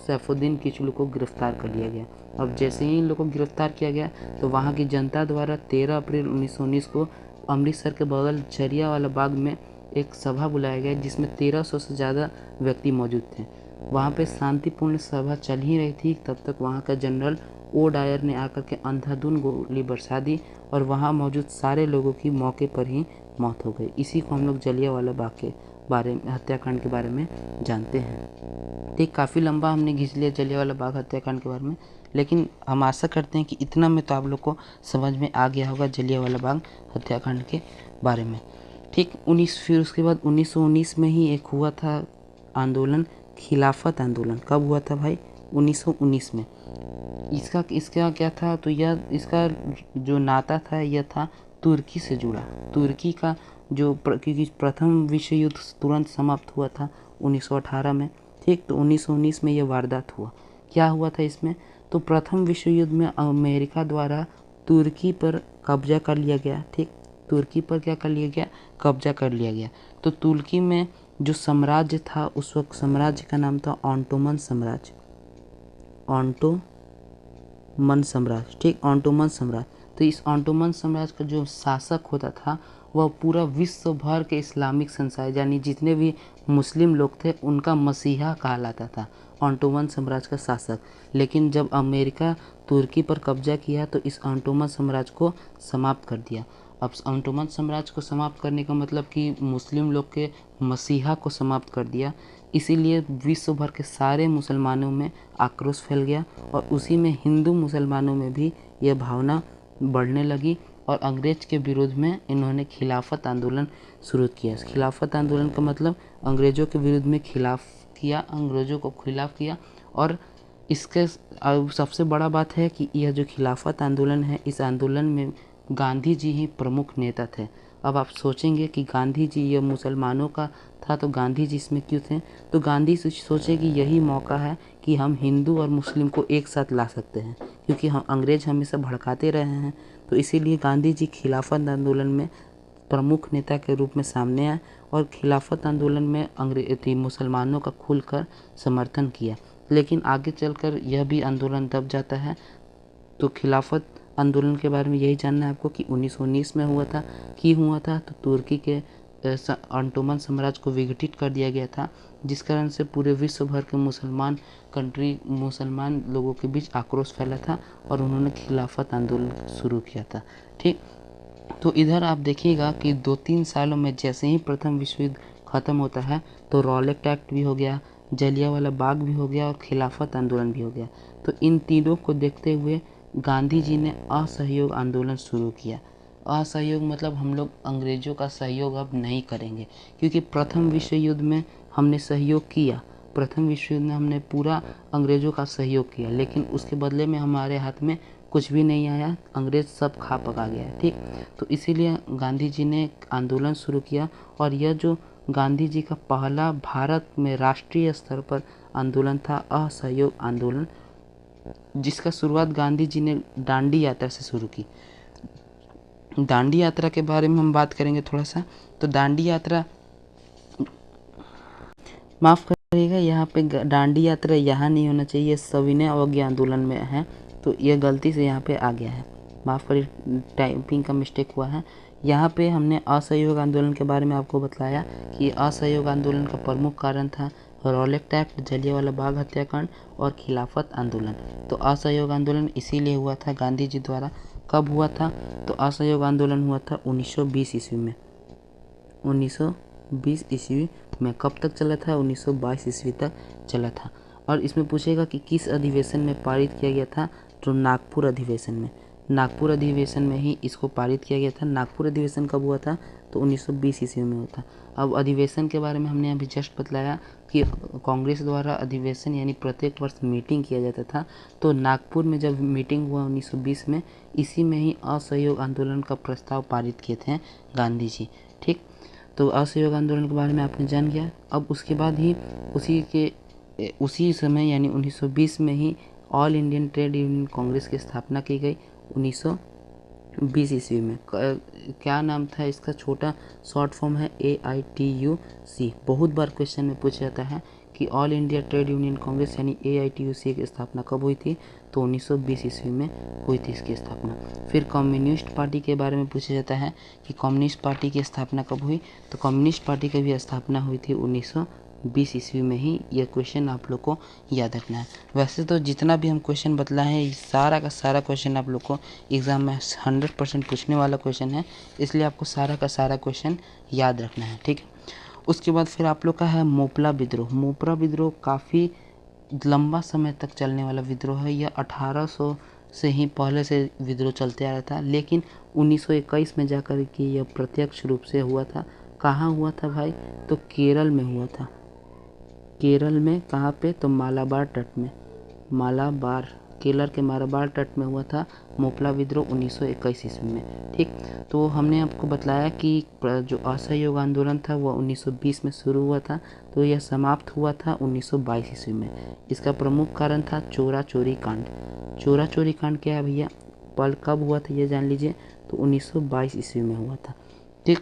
सैफुद्दीन किचलू को गिरफ्तार कर लिया गया। अब जैसे ही इन लोगों को गिरफ्तार किया गया तो वहाँ की जनता द्वारा 13 अप्रैल 1919 को अमृतसर के बगल जलियांवाला बाग में एक सभा बुलाया गया जिसमें 1300 से ज़्यादा व्यक्ति मौजूद थे। वहाँ पे शांतिपूर्ण सभा चल ही रही थी, तब तक वहाँ का जनरल ओ डायर ने आकर के अंधाधुंध गोली बरसा दी और वहाँ मौजूद सारे लोगों की मौके पर ही मौत हो गई। इसी को हम लोग जलियांवाला बाग के बारे में, हत्याकांड के बारे में जानते हैं। ठीक, काफ़ी लंबा हमने खींच लिया जलियांवाला बाग हत्याकांड के बारे में, लेकिन हम आशा करते हैं कि इतना में तो आप लोग को समझ में आ गया होगा जलियांवाला बाग हत्याकांड के बारे में। ठीक, फिर उसके बाद 1919 में ही एक हुआ था आंदोलन, खिलाफत आंदोलन। कब हुआ था भाई? 1919 में। इसका क्या था, तो यह इसका जो नाता था यह था तुर्की से जुड़ा। तुर्की का जो क्योंकि प्रथम विश्व युद्ध तुरंत समाप्त हुआ था 1918 में। ठीक, तो 1919 में यह वारदात हुआ। क्या हुआ था इसमें? तो प्रथम विश्व युद्ध में अमेरिका द्वारा तुर्की पर कब्जा कर लिया गया। ठीक, तुर्की पर क्या कर लिया गया? कब्जा कर लिया गया। तो तुर्की में जो साम्राज्य था उस वक्त, साम्राज्य का नाम था ऑटोमन साम्राज्य। ऑटोमन साम्राज्य, ठीक, ऑटोमन साम्राज्य। तो इस ऑटोमन साम्राज्य का जो शासक होता था वह पूरा विश्व भर के इस्लामिक संसार यानी जितने भी मुस्लिम लोग थे उनका मसीहा कहलाता था, ऑटोमन साम्राज्य का शासक। लेकिन जब अमेरिका तुर्की पर कब्जा किया तो इस ऑटोमन साम्राज्य को समाप्त कर दिया। अब ऑटोमन साम्राज्य को समाप्त करने का मतलब कि मुस्लिम लोग के मसीहा को समाप्त कर दिया। इसीलिए विश्व भर के सारे मुसलमानों में आक्रोश फैल गया और उसी में हिंदू मुसलमानों में भी यह भावना बढ़ने लगी और अंग्रेज के विरोध में इन्होंने खिलाफत आंदोलन शुरू किया। खिलाफत आंदोलन का मतलब अंग्रेजों के विरुद्ध में अंग्रेजों को खिलाफ किया। और इसके सबसे बड़ा बात है कि यह जो खिलाफत आंदोलन है, इस आंदोलन में गांधी जी ही प्रमुख नेता थे। अब आप सोचेंगे कि गांधी जी ये मुसलमानों का था तो गांधी जी इसमें क्यों थे? तो गांधी सोचे कि यही मौका है कि हम हिंदू और मुस्लिम को एक साथ ला सकते हैं, क्योंकि हम अंग्रेज हमेशा भड़काते रहे हैं। तो इसीलिए गांधी जी खिलाफत आंदोलन में प्रमुख नेता के रूप में सामने आए और खिलाफत आंदोलन में मुसलमानों का खुलकर समर्थन किया। लेकिन आगे चलकर यह भी आंदोलन दब जाता है। तो खिलाफत आंदोलन के बारे में यही जानना है आपको कि 1919 में हुआ था। तो तुर्की के ऑटोमन साम्राज्य को विघटित कर दिया गया था, जिस कारण से पूरे विश्व भर के मुसलमान लोगों के बीच आक्रोश फैला था और उन्होंने खिलाफत आंदोलन शुरू किया था। ठीक, तो इधर आप देखिएगा कि 2-3 सालों में जैसे ही प्रथम विश्व युद्ध खत्म होता है तो रॉलेट एक्ट भी हो गया, जलियांवाला बाग भी हो गया और खिलाफत आंदोलन भी हो गया। तो इन तीनों को देखते हुए गांधी जी ने असहयोग आंदोलन शुरू किया। असहयोग मतलब हम लोग अंग्रेजों का सहयोग अब नहीं करेंगे, क्योंकि प्रथम विश्व युद्ध में हमने सहयोग किया। प्रथम विश्व युद्ध में हमने पूरा अंग्रेजों का सहयोग किया, लेकिन उसके बदले में हमारे हाथ में कुछ भी नहीं आया, अंग्रेज सब खा पका गया। ठीक, तो इसीलिए गांधी जी ने आंदोलन शुरू किया और यह जो गांधी जी का पहला भारत में राष्ट्रीय स्तर पर आंदोलन था असहयोग आंदोलन, जिसका शुरुआत गांधी जी ने दांडी यात्रा से शुरू की। दांडी यात्रा के बारे में हम बात करेंगे थोड़ा सा। तो दांडी यात्रा, माफ़ करिएगा, यहाँ पे दांडी यात्रा यहाँ नहीं होना चाहिए, सविनय अवज्ञा आंदोलन में है, तो यह गलती से यहाँ पे आ गया है, माफ़ करिए, टाइपिंग का मिस्टेक हुआ है। यहाँ पे हमने असहयोग आंदोलन के बारे में आपको बताया कि असहयोग आंदोलन का प्रमुख कारण था रॉलेट एक्ट, जलियांवाला बाग हत्याकांड और खिलाफत आंदोलन। तो असहयोग आंदोलन इसीलिए हुआ था गांधी जी द्वारा। कब हुआ था? तो असहयोग आंदोलन हुआ था 1920 ईस्वी में। 1920 ईस्वी में। कब तक चला था? 1922 ईस्वी तक चला था। और इसमें पूछेगा कि किस अधिवेशन में पारित किया गया था? तो नागपुर अधिवेशन में। नागपुर अधिवेशन में ही इसको पारित किया गया था। नागपुर अधिवेशन कब हुआ था? तो 1920 ईस्वी में हुआ था। अब अधिवेशन के बारे में हमने अभी जस्ट बतलाया कि कांग्रेस द्वारा अधिवेशन यानी प्रत्येक वर्ष मीटिंग किया जाता था। तो नागपुर में जब मीटिंग हुआ 1920 में, इसी में ही असहयोग आंदोलन का प्रस्ताव पारित किए थे गांधी जी। ठीक, तो असहयोग आंदोलन के बारे में आपने जान गया। अब उसके बाद ही उसी समय यानी 1920 में ही All Indian Trade Union Congress की स्थापना की गई। 1920 ईस्वी में। क्या नाम था इसका? छोटा शॉर्ट फॉर्म है AITUC। बहुत बार क्वेश्चन में पूछा जाता है कि all India trade Union Congress यानी AITUC की स्थापना कब हुई थी? तो 1920 ईस्वी में हुई थी इसकी स्थापना। फिर कम्युनिस्ट पार्टी के बारे में पूछा जाता है कि कम्युनिस्ट पार्टी की स्थापना कब हुई? तो कम्युनिस्ट पार्टी की भी स्थापना हुई थी 1920 ईस्वी में ही। यह क्वेश्चन आप लोग को याद रखना है। वैसे तो जितना भी हम क्वेश्चन बतलाए हैं, सारा का सारा क्वेश्चन आप लोग को एग्ज़ाम में 100% पूछने वाला क्वेश्चन है, इसलिए आपको सारा का सारा क्वेश्चन याद रखना है, ठीक है। उसके बाद फिर आप लोग का है मोपला विद्रोह। मोपला विद्रोह काफ़ी लंबा समय तक चलने वाला विद्रोह है। यह 1800 से ही पहले से विद्रोह चलते आ रहा था, लेकिन 1921 में जाकर के यह प्रत्यक्ष रूप से हुआ था। कहाँ हुआ था भाई? तो केरल में हुआ था। केरल में कहाँ पे? तो मालाबार तट में। मालाबार, केरल के मालाबार तट में हुआ था मोपला विद्रोह 1921 ईस्वी में, ठीक। तो हमने आपको बतलाया कि जो असहयोग आंदोलन था वह 1920 में शुरू हुआ था, तो यह समाप्त हुआ था 1922 ईस्वी में। इसका प्रमुख कारण था चोरा चोरी कांड। चोरा चोरी कांड क्या है भैया? पल कब हुआ था ये जान लीजिए। तो 1922 ईस्वी में हुआ था, ठीक।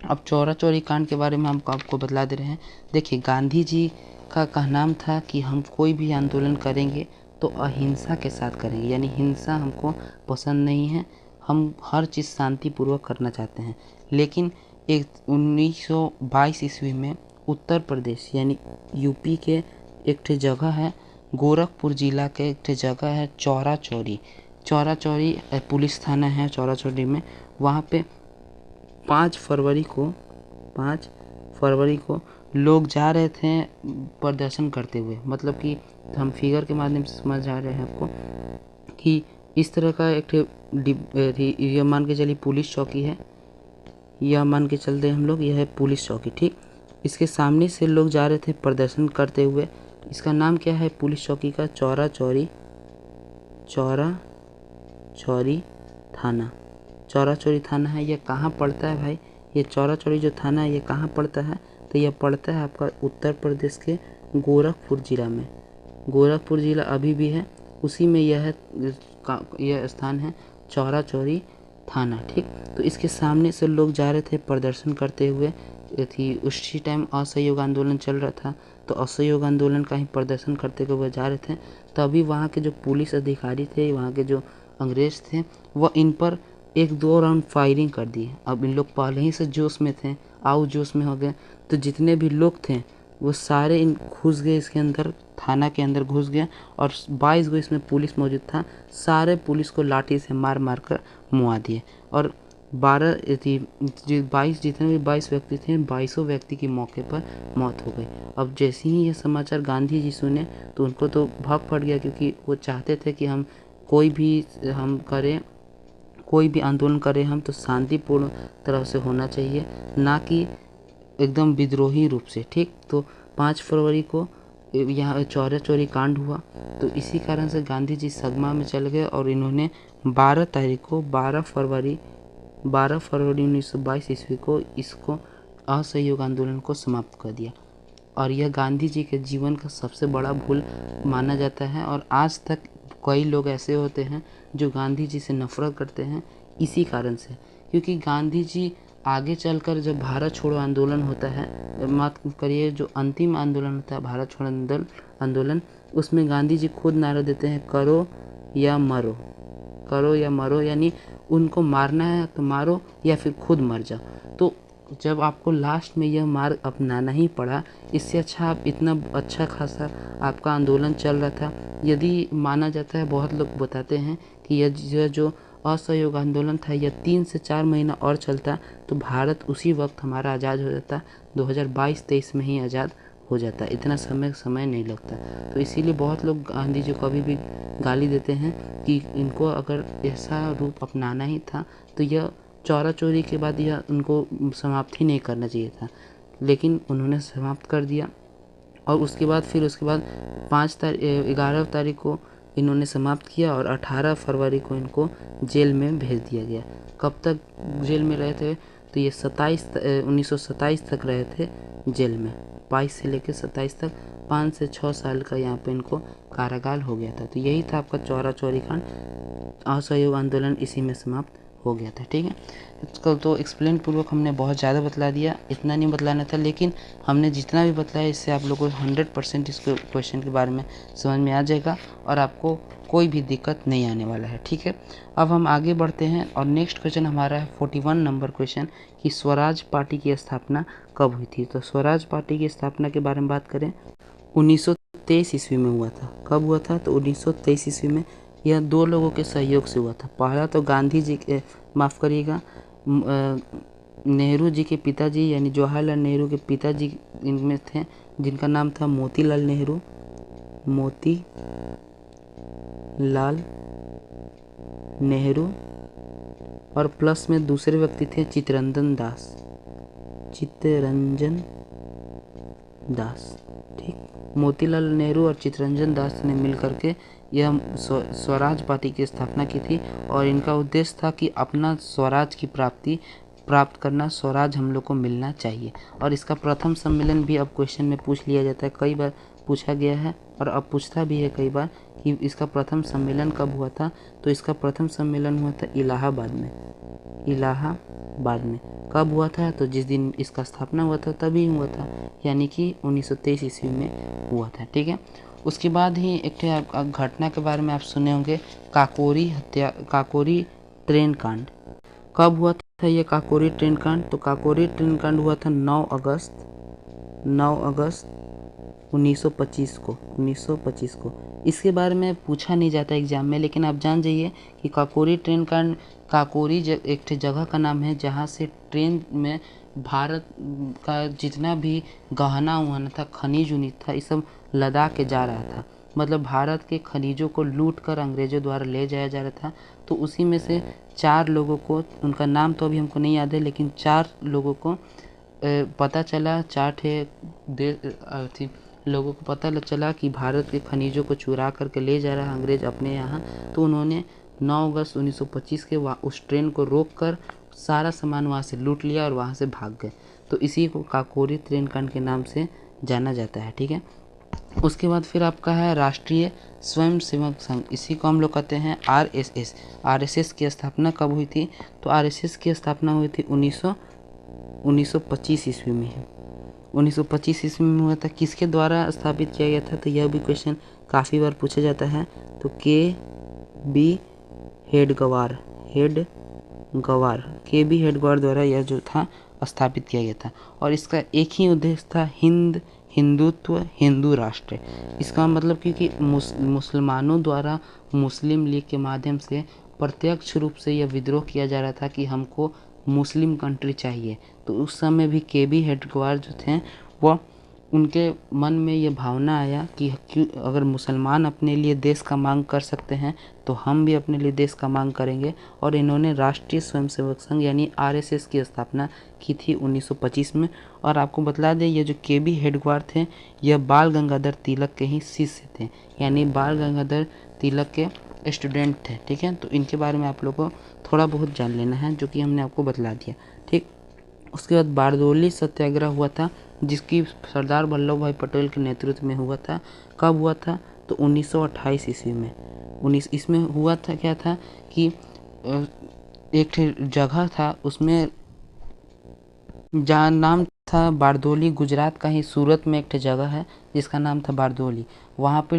अब चोरा चोरी कांड के बारे में हम आपको बतला दे रहे हैं। देखिए, गांधी जी का कहना था कि हम कोई भी आंदोलन करेंगे तो अहिंसा के साथ करेंगे, यानी हिंसा हमको पसंद नहीं है, हम हर चीज़ शांतिपूर्वक करना चाहते हैं। लेकिन एक 1922 ईस्वी में उत्तर प्रदेश यानी यूपी के एक ठे जगह है, गोरखपुर जिला के एक ठे जगह है चौरा चौरी। चौरा चौरी पुलिस थाना है चौरा चौरी में। वहाँ पे 5 फरवरी को लोग जा रहे थे प्रदर्शन करते हुए। मतलब कि हम फिगर के माध्यम से समझ आ रहे हैं आपको कि इस तरह का एक ये मान के चलिए पुलिस चौकी है, यह मान के चलते हम लोग, यह है पुलिस चौकी, ठीक। इसके सामने से लोग जा रहे थे प्रदर्शन करते हुए। इसका नाम क्या है पुलिस चौकी का? चौरा चौरी थाना। चौरा चौरी थाना है। यह कहाँ पड़ता है भाई? ये चौरा चौरी जो थाना है ये कहाँ पड़ता है? तो यह पड़ता है आपका उत्तर प्रदेश के गोरखपुर जिला में। गोरखपुर जिला अभी भी है, उसी में यह स्थान है चौरा चौरी थाना, ठीक। तो इसके सामने से लोग जा रहे थे प्रदर्शन करते हुए। थी उसी टाइम असहयोग आंदोलन चल रहा था, तो असहयोग आंदोलन का ही प्रदर्शन करते हुए जा रहे थे। तभी वहाँ के जो पुलिस अधिकारी थे, वहाँ के जो अंग्रेज थे, वह इन पर 1-2 राउंड फायरिंग कर दिए। अब इन लोग पहले ही से जोश में थे, आओ जोश में हो गए, तो जितने भी लोग थे वो सारे इन घुस गए इसके अंदर, थाना के अंदर घुस गए। और 22 गो इसमें पुलिस मौजूद था, सारे पुलिस को लाठी से मार मार कर मुआ दिए। और 22 जितने भी 22 व्यक्ति थे, 22 व्यक्ति की मौके पर मौत हो गई। अब जैसे ही ये समाचार गांधी जी सुने तो उनको तो भाग पड़ गया, क्योंकि वो चाहते थे कि हम कोई भी आंदोलन करें हम तो शांतिपूर्ण तरह से होना चाहिए, ना कि एकदम विद्रोही रूप से, ठीक। तो 5 फरवरी को यहाँ चौरा चौरी कांड हुआ, तो इसी कारण से गांधी जी सदमा में चल गए और इन्होंने 12 फरवरी 1922 ईस्वी को इसको असहयोग आंदोलन को समाप्त कर दिया। और यह गांधी जी के जीवन का सबसे बड़ा भूल माना जाता है। और आज तक कई लोग ऐसे होते हैं जो गांधी जी से नफरत करते हैं इसी कारण से, क्योंकि गांधी जी आगे चलकर जब भारत छोड़ो आंदोलन होता है, माफ करिए, जो अंतिम आंदोलन होता है भारत छोड़ो आंदोलन, उसमें गांधी जी खुद नारा देते हैं, करो या मरो, यानी उनको मारना है तो मारो या फिर खुद मर जाओ। तो जब आपको लास्ट में यह मार्ग अपनाना ही पड़ा, इससे अच्छा आप इतना अच्छा खासा आपका आंदोलन चल रहा था। यदि माना जाता है, बहुत लोग बताते हैं कि यह जो असहयोग आंदोलन था यह 3 से 4 महीना और चलता तो भारत उसी वक्त हमारा आज़ाद हो जाता, 2022-23 में ही आज़ाद हो जाता, इतना समय नहीं लगता। तो इसीलिए बहुत लोग गांधी जी को अभी भी गाली देते हैं कि इनको अगर ऐसा रूप अपनाना ही था तो यह चौरा चौरी के बाद यह उनको समाप्त ही नहीं करना चाहिए था, लेकिन उन्होंने समाप्त कर दिया। और उसके बाद 11 तारीख को इन्होंने समाप्त किया और 18 फरवरी को इनको जेल में भेज दिया गया। कब तक जेल में रहे थे? तो ये 1927 तक रहे थे जेल में, 22 से लेकर 27 तक, 5 से 6 साल का यहाँ पे इनको कारागार हो गया था। तो यही था आपका चौरा चौरी कांड, असहयोग आंदोलन इसी में समाप्त हो गया था। ठीक है, इसको तो एक्सप्लेन पूर्वक हमने बहुत ज़्यादा बतला दिया, इतना नहीं बतलाना था, लेकिन हमने जितना भी बतलाया इससे आप लोगों को 100% इसको क्वेश्चन के बारे में समझ में आ जाएगा और आपको कोई भी दिक्कत नहीं आने वाला है। ठीक है, अब हम आगे बढ़ते हैं और नेक्स्ट क्वेश्चन हमारा है 41 नंबर क्वेश्चन कि स्वराज पार्टी की स्थापना कब हुई थी। तो स्वराज पार्टी की स्थापना के बारे में बात करें 1923 ईस्वी में हुआ था। कब हुआ था? तो 1923 ईस्वी में। यह 2 लोगों के सहयोग से हुआ था। पहला तो गांधी जी के, माफ़ करिएगा, नेहरू जी के पिताजी यानी जवाहरलाल नेहरू के पिताजी इनमें थे, जिनका नाम था मोतीलाल नेहरू, मोतीलाल नेहरू, और प्लस में दूसरे व्यक्ति थे चित्तरंजन दास। ठीक, मोतीलाल नेहरू और चित्तरंजन दास ने मिलकर के यह स्वराज पार्टी की स्थापना की थी और इनका उद्देश्य था कि अपना स्वराज की प्राप्त करना, स्वराज हम लोग को मिलना चाहिए। और इसका प्रथम सम्मेलन भी अब क्वेश्चन में पूछ लिया जाता है, कई बार पूछा गया है और अब पूछता भी है कई बार कि इसका प्रथम सम्मेलन कब हुआ था। तो इसका प्रथम सम्मेलन हुआ था इलाहाबाद में। कब हुआ था? तो जिस दिन इसका स्थापना हुआ था तभी हुआ था, यानी कि 1923 ईस्वी में हुआ था। ठीक है, उसके बाद ही एक घटना के बारे में आप सुने होंगे, काकोरी ट्रेन कांड। कब हुआ था ये काकोरी ट्रेन कांड? तो काकोरी ट्रेन कांड हुआ था 9 अगस्त 1925 को। इसके बारे में पूछा नहीं जाता एग्जाम में, लेकिन आप जान जाइए कि काकोरी ट्रेन कांड, काकोरी एक जगह का नाम है जहाँ से ट्रेन में भारत का जितना भी गहना उहना था, खनिज उनिज था, ये सब लदा के जा रहा था। मतलब भारत के खनिजों को लूट कर अंग्रेजों द्वारा ले जाया जा रहा था। तो उसी में से 4 लोगों को, उनका नाम तो अभी हमको नहीं याद है, लेकिन 4 लोगों को पता चला, 4 लोगों को पता चला कि भारत के खनिजों को चुरा करके ले जा रहा है अंग्रेज अपने यहाँ। तो उन्होंने 9 अगस्त 1925 के उस ट्रेन को रोककर सारा सामान वहाँ से लूट लिया और वहाँ से भाग गए। तो इसी को काकोरी ट्रेन कांड के नाम से जाना जाता है। ठीक है, उसके बाद फिर आपका है राष्ट्रीय स्वयंसेवक संघ, इसी को हम लोग कहते हैं आरएसएस की स्थापना कब हुई थी? तो आरएसएस की स्थापना हुई थी 1925 ईस्वी में है। 1925 ईस्वी में हुआ था। किसके द्वारा स्थापित किया गया था? तो यह भी क्वेश्चन काफ़ी बार पूछा जाता है। तो के.बी. हेडगवार द्वारा यह जो था स्थापित किया गया था और इसका एक ही उद्देश्य था, हिंदुत्व, हिंदू राष्ट्र। इसका मतलब क्योंकि मुसलमानों द्वारा मुस्लिम लीग के माध्यम से प्रत्यक्ष रूप से यह विद्रोह किया जा रहा था कि हमको मुस्लिम कंट्री चाहिए। तो उस समय भी के.बी. हेडगवार जो थे वो, उनके मन में ये भावना आया कि अगर मुसलमान अपने लिए देश का मांग कर सकते हैं तो हम भी अपने लिए देश का मांग करेंगे। और इन्होंने राष्ट्रीय स्वयंसेवक संघ यानी आरएसएस की स्थापना की थी 1925 में। और आपको बतला दें, ये जो के.बी. हेडगवार थे यह बाल गंगाधर तिलक के ही शिष्य थे, यानी बाल गंगाधर तिलक के स्टूडेंट थे। ठीक है, तो इनके बारे में आप लोग को थोड़ा बहुत जान लेना है, जो कि हमने आपको बतला दिया। ठीक, उसके बाद बारदौली सत्याग्रह हुआ था, जिसकी सरदार वल्लभ भाई पटेल के नेतृत्व में हुआ था। कब हुआ था? तो 1928 ईस्वी में। इसमें हुआ था, क्या था कि एक जगह था, उसमें जहाँ नाम था बारदौली, गुजरात का ही सूरत में एक जगह है जिसका नाम था बारदौली। वहाँ पे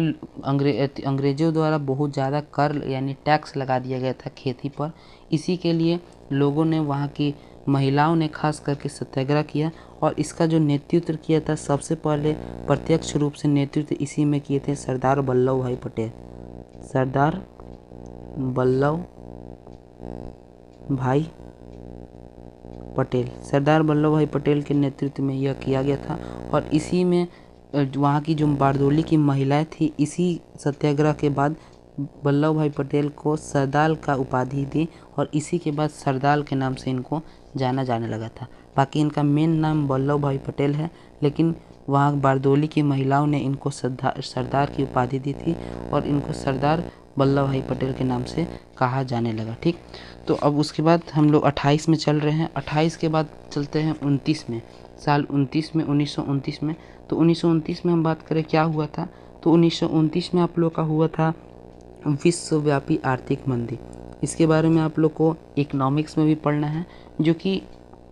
अंग्रेजों द्वारा बहुत ज़्यादा कर यानी टैक्स लगा दिया गया था खेती पर। इसी के लिए लोगों ने, वहाँ की महिलाओं ने खास करके सत्याग्रह किया और इसका जो नेतृत्व किया था, सबसे पहले प्रत्यक्ष रूप से नेतृत्व इसी में किए थे सरदार वल्लभ भाई पटेल। सरदार वल्लभ भाई पटेल के नेतृत्व में यह किया गया था। और इसी में वहाँ की जो बारदौली की महिलाएं थी, इसी सत्याग्रह के बाद वल्लभ भाई पटेल को सरदार का उपाधि दी और इसी के बाद सरदार के नाम से इनको जाना जाने लगा था। बाकी इनका मेन नाम वल्लभ भाई पटेल है, लेकिन वहाँ बारदौली की महिलाओं ने इनको सरदार की उपाधि दी थी और इनको सरदार वल्लभ भाई पटेल के नाम से कहा जाने लगा। ठीक, तो अब उसके बाद हम लोग 28 में चल रहे हैं। 28 के बाद चलते हैं 29 में, साल 1929 में। तो 1929 में हम बात करें क्या हुआ था, तो 1929 में आप लोग का हुआ था विश्वव्यापी आर्थिक मंदी। इसके बारे में आप लोग को इकोनॉमिक्स में भी पढ़ना है, जो कि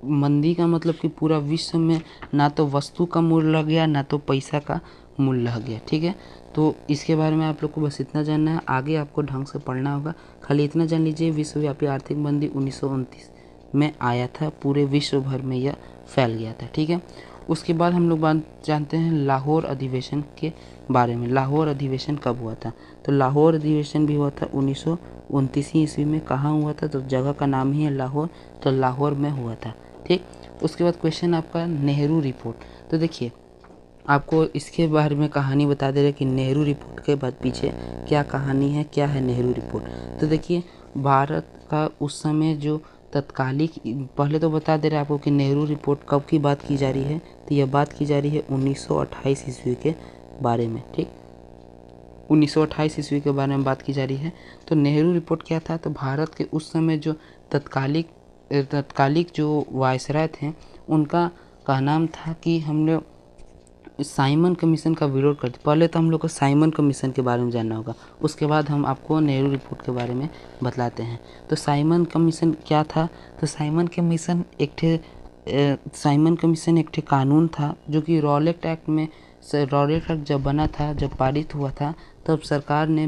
मंदी का मतलब कि पूरा विश्व में ना तो वस्तु का मूल्य रह गया ना तो पैसा का मूल्य रह गया। ठीक है, तो इसके बारे में आप लोग को बस इतना जानना है, आगे आपको ढंग से पढ़ना होगा। खाली इतना जान लीजिए, विश्वव्यापी आर्थिक मंदी 1929 में आया था, पूरे विश्व भर में यह फैल गया था। ठीक है, उसके बाद हम लोग बात जानते हैं लाहौर अधिवेशन के बारे में। लाहौर अधिवेशन कब हुआ था? तो लाहौर अधिवेशन भी हुआ था 1929 ईस्वी में। कहाँ हुआ था? तो जगह का नाम ही है लाहौर, तो लाहौर में हुआ था। ठीक, उसके बाद क्वेश्चन आपका नेहरू रिपोर्ट। तो देखिए, आपको इसके बारे में कहानी बता दे रहे कि नेहरू रिपोर्ट के बाद पीछे क्या कहानी है, क्या है नेहरू रिपोर्ट। तो देखिए, भारत का उस समय जो तत्कालिक, पहले तो बता दे रहे आपको कि नेहरू रिपोर्ट कब की बात की जा रही है। तो यह बात की जा रही है 1928 ईस्वी के बारे में। ठीक, 1928 ईस्वी के बारे में बात की जा रही है। तो नेहरू रिपोर्ट क्या था? तो भारत के उस समय जो तत्कालिक जो वायसराय थे, उनका कहनाम था कि हम लोग साइमन कमीशन का विरोध करते। पहले तो हम लोग को साइमन कमीशन के बारे में जानना होगा, उसके बाद हम आपको नेहरू रिपोर्ट के बारे में बतलाते हैं। तो साइमन कमीशन क्या था? तो साइमन कमीशन एक ठे कानून था, जो कि रॉलेट एक्ट जब बना था, जब पारित हुआ था, तब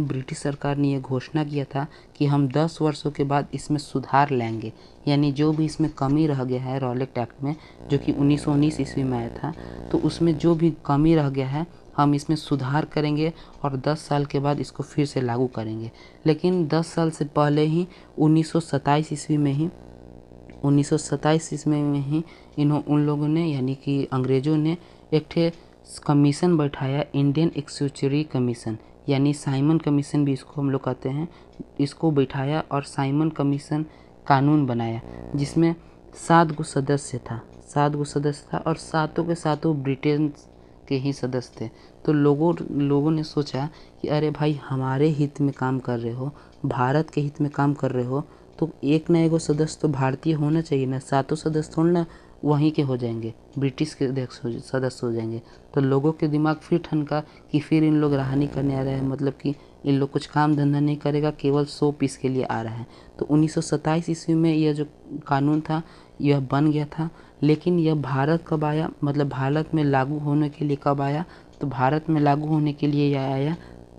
ब्रिटिश सरकार ने यह घोषणा किया था कि हम 10 वर्षों के बाद इसमें सुधार लाएंगे। यानी जो भी इसमें कमी रह गया है रॉलेट एक्ट में, जो कि 1919 ईस्वी में आया था, तो उसमें जो भी कमी रह गया है हम इसमें सुधार करेंगे और 10 साल के बाद इसको फिर से लागू करेंगे। लेकिन 10 साल से पहले ही 1927 ईस्वी में ही उन लोगों ने, यानी कि अंग्रेज़ों ने एक ठे कमीशन बैठाया, इंडियन एक्सक्यूटिव कमीशन, यानी साइमन कमीशन भी इसको हम लोग कहते हैं। इसको बैठाया और साइमन कमीशन कानून बनाया, जिसमें 7 गो सदस्य था और सातों के सातों ब्रिटेन के ही सदस्य थे। तो लोगों ने सोचा कि अरे भाई, हमारे हित में काम कर रहे हो, भारत के हित में काम कर रहे हो, तो एक ना एगो सदस्य तो भारतीय होना चाहिए ना। सातों सदस्य थोड़ा ना वहीं के हो जाएंगे, ब्रिटिश के सदस्य हो जाएंगे। तो लोगों के दिमाग फिर ठनका कि फिर इन लोग राहनी करने आ रहे हैं, मतलब कि इन लोग कुछ काम धंधा नहीं करेगा, केवल 100 पीस के लिए आ रहा है। तो 1927 ईस्वी में यह जो कानून था यह बन गया था। लेकिन यह भारत कब आया, मतलब भारत में लागू होने के लिए कब आया? तो भारत में लागू होने के लिए यह आया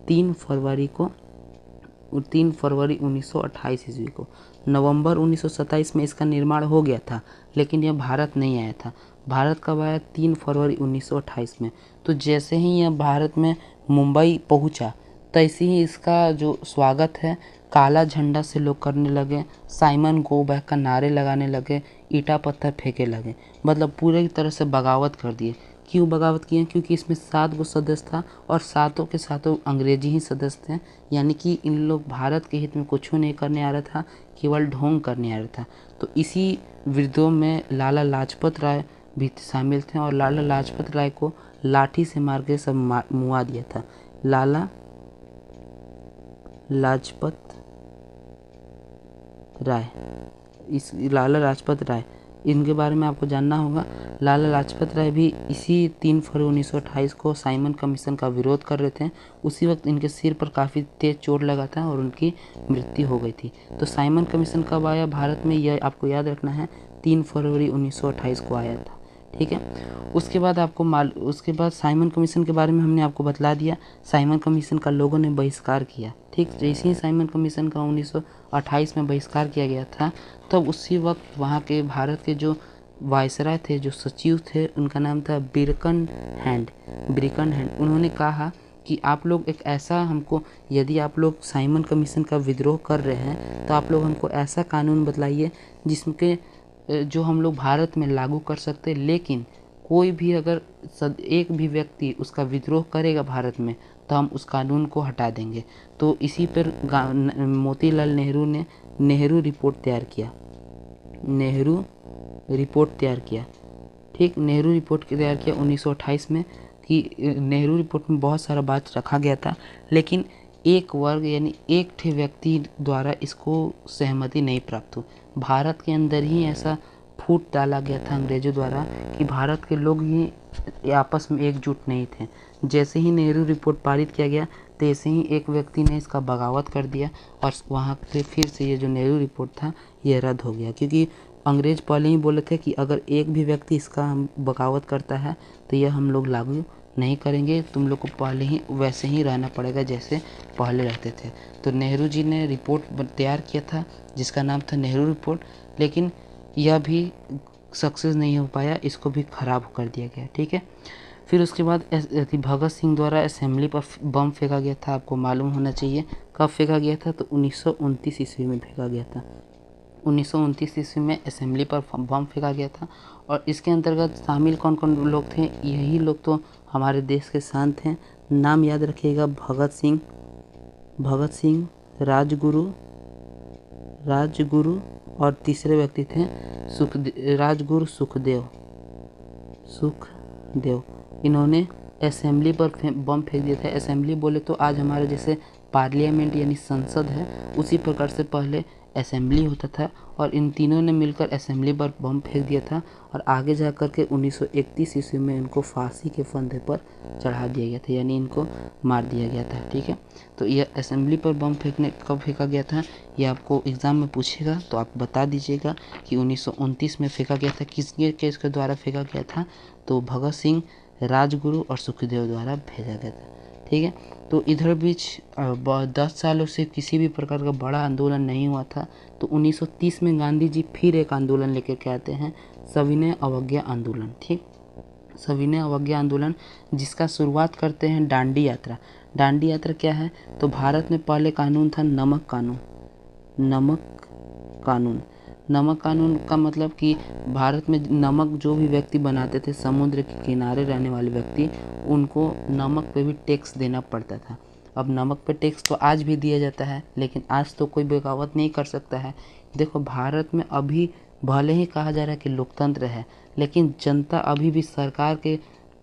3 फरवरी 1928 ईस्वी को। नवंबर 1927 में इसका निर्माण हो गया था, लेकिन यह भारत नहीं आया था। भारत कब आया? 3 फरवरी 1928 में। तो जैसे ही यह भारत में मुंबई पहुंचा, तैसे ही इसका जो स्वागत है काला झंडा से लोग करने लगे, साइमन गो बैक का नारे लगाने लगे, ईटा पत्थर फेंके लगे, मतलब पूरी तरह से बगावत कर दिए। क्यों बगावत किए? क्योंकि इसमें 7 गो सदस्य था और सातों के सातों अंग्रेजी ही सदस्य थे, यानी कि इन लोग भारत के हित में कुछ नहीं करने आ रहा था, केवल ढोंग करने आ रहा था। तो इसी विद्रोह में लाला लाजपत राय भी शामिल थे और लाला लाजपत राय को लाठी से मार के सब मुआ दिया था। लाला लाजपत राय, इनके बारे में आपको जानना होगा। लाला लाजपत राय भी इसी 3 फरवरी 1928 को साइमन कमीशन का विरोध कर रहे थे। उसी वक्त इनके सिर पर काफ़ी तेज चोट लगा था और उनकी मृत्यु हो गई थी। तो साइमन कमीशन कब आया भारत में, यह आपको याद रखना है, 3 फरवरी 1928 को आया था। ठीक है, उसके बाद साइमन कमीशन के बारे में हमने आपको बतला दिया। साइमन कमीशन का लोगों ने बहिष्कार किया। ठीक, जैसे ही साइमन कमीशन का 1928 में बहिष्कार किया गया था, तब उसी वक्त वहाँ के भारत के जो वायसराय थे, जो सचिव थे, उनका नाम था ब्रिकन हैंड। उन्होंने कहा कि आप लोग यदि आप लोग साइमन कमीशन का विद्रोह कर रहे हैं, तो आप लोग हमको ऐसा कानून बतलाइए जिसके जो हम लोग भारत में लागू कर सकते, लेकिन कोई भी अगर एक भी व्यक्ति उसका विद्रोह करेगा भारत में, तो हम उस कानून को हटा देंगे। तो इसी पर मोतीलाल नेहरू ने नेहरू रिपोर्ट तैयार किया। ठीक, नेहरू रिपोर्ट तैयार किया 1928 में। कि नेहरू रिपोर्ट में बहुत सारा बात रखा गया था, लेकिन एक वर्ग यानी एक ठे व्यक्ति द्वारा इसको सहमति नहीं प्राप्त हुई। भारत के अंदर ही ऐसा फूट डाला गया था अंग्रेजों द्वारा कि भारत के लोग ही आपस में एकजुट नहीं थे। जैसे ही नेहरू रिपोर्ट पारित किया गया तैसे ही एक व्यक्ति ने इसका बगावत कर दिया और वहाँ से फिर से ये जो नेहरू रिपोर्ट था ये रद्द हो गया, क्योंकि अंग्रेज पहले ही बोले थे कि अगर एक भी व्यक्ति इसका हम बगावत करता है तो यह हम लोग लागू नहीं करेंगे, तुम लोग को पहले ही वैसे ही रहना पड़ेगा जैसे पहले रहते थे। तो नेहरू जी ने रिपोर्ट तैयार किया था जिसका नाम था नेहरू रिपोर्ट, लेकिन यह भी सक्सेस नहीं हो पाया, इसको भी ख़राब कर दिया गया। ठीक है, फिर उसके बाद भगत सिंह द्वारा असेंबली पर बम फेंका गया था। आपको मालूम होना चाहिए कब फेंका गया था, तो 1929 ईस्वी में फेंका गया था। 1929 ईस्वी में असेंबली पर बम फेंका गया था। और इसके अंतर्गत शामिल कौन कौन लोग थे, यही लोग तो हमारे देश के संत हैं। नाम याद रखिएगा, भगत सिंह, राजगुरु और तीसरे व्यक्ति थे राजगुरु सुखदेव। इन्होंने असेंबली पर बम फेंक दिया था। असेंबली बोले तो आज हमारे जैसे पार्लियामेंट यानी संसद है, उसी प्रकार से पहले असेंबली होता था। और इन तीनों ने मिलकर असेंबली पर बम फेंक दिया था और आगे जा कर के 1931 ईस्वी में इनको फांसी के फंदे पर चढ़ा दिया गया था, यानी इनको मार दिया गया था। ठीक है, तो यह असेंबली पर बम कब फेंका गया था, ये आपको एग्ज़ाम में पूछेगा तो आप बता दीजिएगा कि 1929 में फेंका गया था। किसके द्वारा फेंका गया था, तो भगत सिंह, राजगुरु और सुखदेव द्वारा भेजा गया था। ठीक है, तो इधर बीच 10 सालों से किसी भी प्रकार का बड़ा आंदोलन नहीं हुआ था। तो 1930 में गांधी जी फिर एक आंदोलन लेकर के आते हैं, सविनय अवज्ञा आंदोलन। ठीक, सविनय अवज्ञा आंदोलन जिसका शुरुआत करते हैं दांडी यात्रा। दांडी यात्रा क्या है, तो भारत में पहले कानून था नमक कानून का मतलब कि भारत में नमक जो भी व्यक्ति बनाते थे, समुद्र के किनारे रहने वाले व्यक्ति, उनको नमक पे भी टैक्स देना पड़ता था। अब नमक पे टैक्स तो आज भी दिया जाता है, लेकिन आज तो कोई बगावत नहीं कर सकता है। देखो, भारत में अभी भले ही कहा जा रहा है कि लोकतंत्र है, लेकिन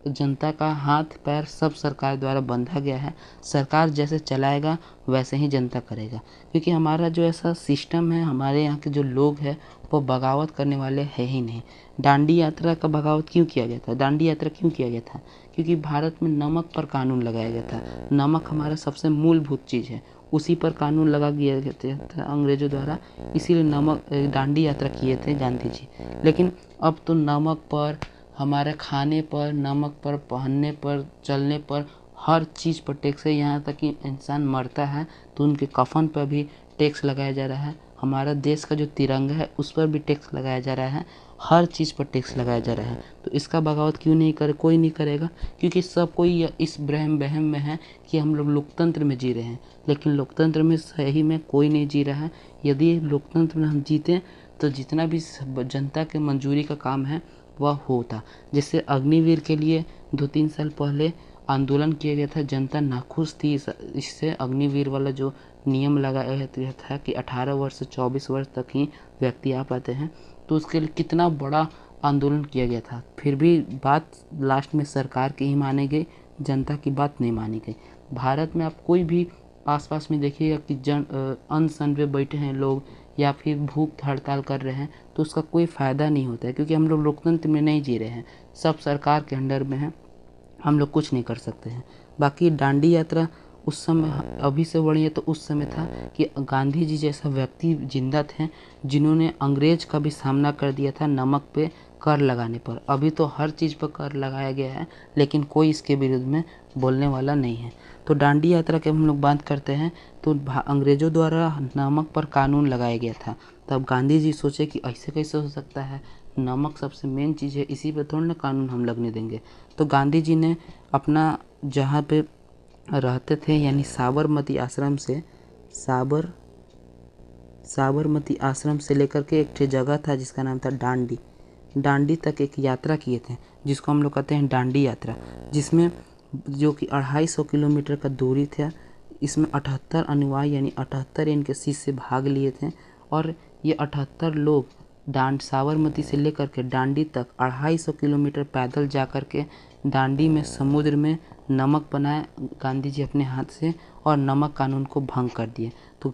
जनता का हाथ पैर सब सरकार द्वारा बंधा गया है। सरकार जैसे चलाएगा वैसे ही जनता करेगा, क्योंकि हमारा जो ऐसा सिस्टम है, हमारे यहाँ के जो लोग हैं वो बगावत करने वाले है ही नहीं। दांडी यात्रा का बगावत क्यों किया गया था, दांडी यात्रा क्यों किया गया था, क्योंकि भारत में नमक पर कानून लगाया गया था। नमक हमारा सबसे मूलभूत चीज़ है, उसी पर कानून लगा दिया गया था अंग्रेजों द्वारा, इसीलिए दांडी यात्रा किए थे गांधी जी। लेकिन अब तो नमक पर, हमारे खाने पर, नमक पर, पहनने पर, चलने पर, हर चीज़ पर टैक्स है। यहाँ तक कि इंसान मरता है तो उनके कफन पर भी टैक्स लगाया जा रहा है। हमारा देश का जो तिरंगा है उस पर भी टैक्स लगाया जा रहा है, हर चीज़ पर टैक्स लगाया जा रहा है। तो इसका बगावत क्यों नहीं करे, कोई नहीं करेगा, क्योंकि सब कोई इस बहम में है कि हम लोग लोकतंत्र में जी रहे हैं। लेकिन लोकतंत्र में सही में कोई नहीं जी रहा है। यदि लोकतंत्र में हम जीते तो जितना भी जनता के मंजूरी का काम है वह होता। जैसे अग्निवीर के लिए 2-3 साल पहले आंदोलन किया गया था, जनता नाखुश थी इससे। अग्निवीर वाला जो नियम लगाया गया था कि 18 वर्ष से 24 वर्ष तक ही व्यक्ति आ पाते हैं, तो उसके लिए कितना बड़ा आंदोलन किया गया था। फिर भी बात लास्ट में सरकार की ही मानी गई, जनता की बात नहीं मानी गई। भारत में आप कोई भी आसपास में देखिएगा कि अनशन पे बैठे हैं लोग या फिर भूख हड़ताल कर रहे हैं, तो उसका कोई फ़ायदा नहीं होता है, क्योंकि हम लोग लोकतंत्र में नहीं जी रहे हैं, सब सरकार के अंडर में है, हम लोग कुछ नहीं कर सकते हैं। बाकी दांडी यात्रा उस समय अभी से बढ़िया तो उस समय था कि गांधी जी जैसा व्यक्ति जिंदा थे जिन्होंने अंग्रेज का भी सामना कर दिया था नमक पे कर लगाने पर। अभी तो हर चीज़ पर कर लगाया गया है, लेकिन कोई इसके विरुद्ध में बोलने वाला नहीं है। तो दांडी यात्रा के हम लोग बात करते हैं, तो अंग्रेज़ों द्वारा नमक पर कानून लगाया गया था। तब गांधी जी सोचे कि ऐसे कैसे हो सकता है, नमक सबसे मेन चीज़ है, इसी पर थोड़ा ना कानून हम लगने देंगे। तो गांधी जी ने अपना जहाँ पे रहते थे यानी साबरमती आश्रम से लेकर के एक जगह था जिसका नाम था दांडी तक एक यात्रा किए थे, जिसको हम लोग कहते हैं दांडी यात्रा, जिसमें जो कि 250 किलोमीटर का दूरी था। इसमें 78 अनुयायी यानी 78 इनके शिष्य भाग लिए थे, और ये 78 लोग साबरमती से लेकर के दांडी तक 250 किलोमीटर पैदल जा कर के दांडी में समुद्र में नमक बनाए गांधी जी अपने हाथ से और नमक कानून को भंग कर दिए। तो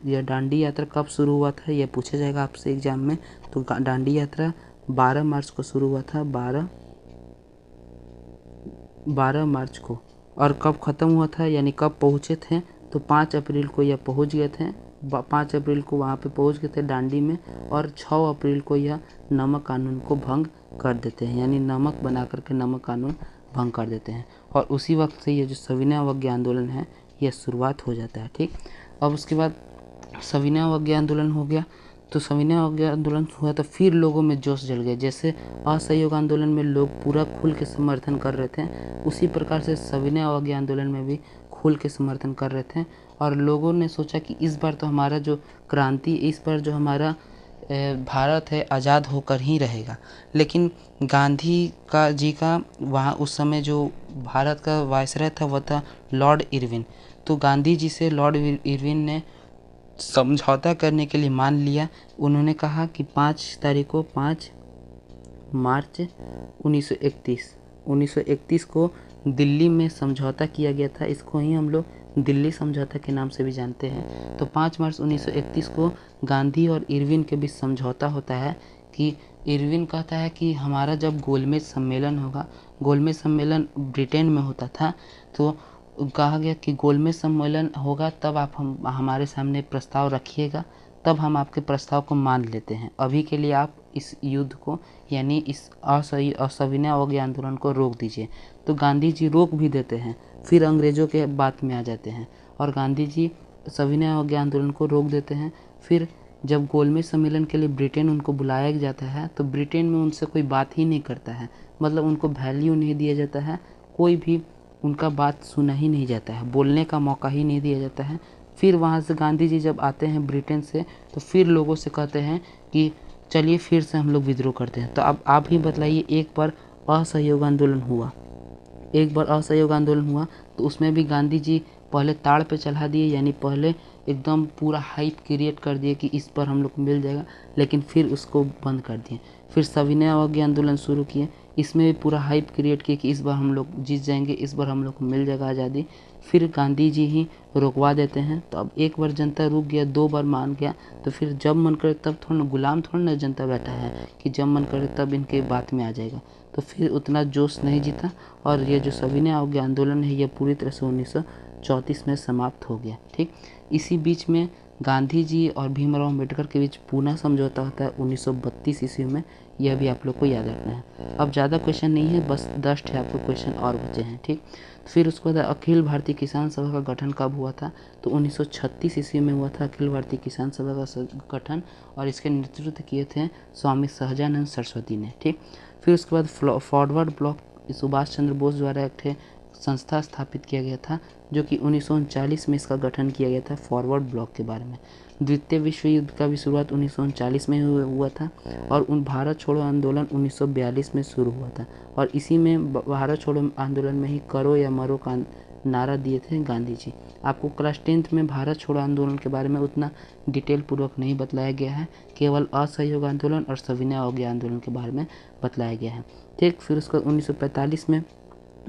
यह दांडी यात्रा कब शुरू हुआ था, यह पूछा जाएगा आपसे एग्जाम में। तो दांडी यात्रा 12 मार्च को शुरू हुआ था, 12 मार्च को। और कब ख़त्म हुआ था, यानी कब पहुँचे थे, तो 5 अप्रैल को यह पहुँच गए थे। 5 अप्रैल को वहाँ पे पहुँच गए थे दांडी में, और 6 अप्रैल को यह नमक कानून को भंग कर देते हैं, यानी नमक बना करके नमक कानून भंग कर देते हैं। और उसी वक्त से ये जो सविनय अवज्ञा आंदोलन है यह शुरुआत हो जाता है। ठीक, अब उसके बाद सविनय अवज्ञा आंदोलन हो गया। तो सविनय अवज्ञा आंदोलन हुआ तो फिर लोगों में जोश जल गया। जैसे असहयोग आंदोलन में लोग पूरा खुल के समर्थन कर रहे थे, उसी प्रकार से सविनय अवज्ञा आंदोलन में भी खुल के समर्थन कर रहे थे। और लोगों ने सोचा कि इस बार तो हमारा जो क्रांति, इस बार जो हमारा भारत है आज़ाद होकर ही रहेगा। लेकिन गांधी का वहाँ उस समय जो भारत का वायसराय था वह था लॉर्ड इरविन। तो गांधी जी से लॉर्ड इरविन ने समझौता करने के लिए मान लिया। उन्होंने कहा कि 5 मार्च 1931 को दिल्ली में समझौता किया गया था। इसको ही हम लोग दिल्ली समझौता के नाम से भी जानते हैं। तो 5 मार्च 1931 को गांधी और इरविन के बीच समझौता होता है कि इरविन कहता है कि हमारा जब गोलमेज सम्मेलन होगा, गोलमेज सम्मेलन ब्रिटेन में होता था, तो कहा गया कि गोलमेज सम्मेलन होगा तब आप हमारे सामने प्रस्ताव रखिएगा, तब हम आपके प्रस्ताव को मान लेते हैं। अभी के लिए आप इस युद्ध को, यानी इस असविनय अवज्ञा आंदोलन को रोक दीजिए। तो गांधी जी रोक भी देते हैं, फिर अंग्रेज़ों के बात में आ जाते हैं और गांधी जी सविनय अवज्ञा आंदोलन को रोक देते हैं। फिर जब गोलमेज सम्मेलन के लिए ब्रिटेन उनको बुलाया जाता है, तो ब्रिटेन में उनसे कोई बात ही नहीं करता है, मतलब उनको वैल्यू नहीं दिया जाता है, कोई भी उनका बात सुना ही नहीं जाता है, बोलने का मौका ही नहीं दिया जाता है। फिर वहाँ से गांधी जी जब आते हैं ब्रिटेन से, तो फिर लोगों से कहते हैं कि चलिए फिर से हम लोग विद्रोह करते हैं। तो अब आप ही बतलाइए, एक बार असहयोग आंदोलन हुआ, तो उसमें भी गांधी जी पहले ताड़ पे चढ़ा दिए, यानी पहले एकदम पूरा हाइप क्रिएट कर दिए कि इस पर हम लोग को मिल जाएगा, लेकिन फिर उसको बंद कर दिए। फिर सविनय अवज्ञा आंदोलन शुरू किए, इसमें भी पूरा हाइप क्रिएट किए कि इस बार हम लोग जीत जाएंगे, इस बार हम लोग को मिल जाएगा आज़ादी। फिर गांधी जी ही रुकवा देते हैं। तो अब एक बार जनता रुक गया, 2 बार मान गया, तो फिर जब मन करे तब थोड़ा गुलाम थोड़ा ना जनता बैठा है कि जब मन करे तब इनके बात में आ जाएगा। तो फिर उतना जोश नहीं जीता और ये जो सविनय अवज्ञा आंदोलन है ये पूरी तरह से 1934 में समाप्त हो गया। ठीक, इसी बीच में गांधी जी और भीमराव अम्बेडकर के बीच पुनः समझौता होता है 1932 ईस्वी में। यह भी आप लोग को याद रखना है। अब ज़्यादा क्वेश्चन नहीं है, बस 10 आपको क्वेश्चन और बचे हैं। ठीक, फिर उसके बाद अखिल भारतीय किसान सभा का गठन कब हुआ था, तो 1936 ईस्वी में हुआ था अखिल भारतीय किसान सभा का गठन, और इसके नेतृत्व किए थे स्वामी सहजानंद सरस्वती ने। ठीक, फिर उसके बाद फॉरवर्ड ब्लॉक सुभाष चंद्र बोस द्वारा एक संस्था स्थापित किया गया था, जो कि 1939 में इसका गठन किया गया था, फॉरवर्ड ब्लॉक के बारे में। द्वितीय विश्व युद्ध का भी शुरुआत 1939 में हुआ था, और भारत छोड़ो आंदोलन 1942 में शुरू हुआ था, और इसी में भारत छोड़ो आंदोलन में ही करो या मरो का नारा दिए थे गांधी जी। आपको क्लास 10th में भारत छोड़ो आंदोलन के बारे में उतना डिटेल पूर्वक नहीं बतलाया गया है, केवल असहयोग आंदोलन और सविनय अवज्ञा आंदोलन के बारे में बतलाया गया है। ठीक, फिर उसके 1945 में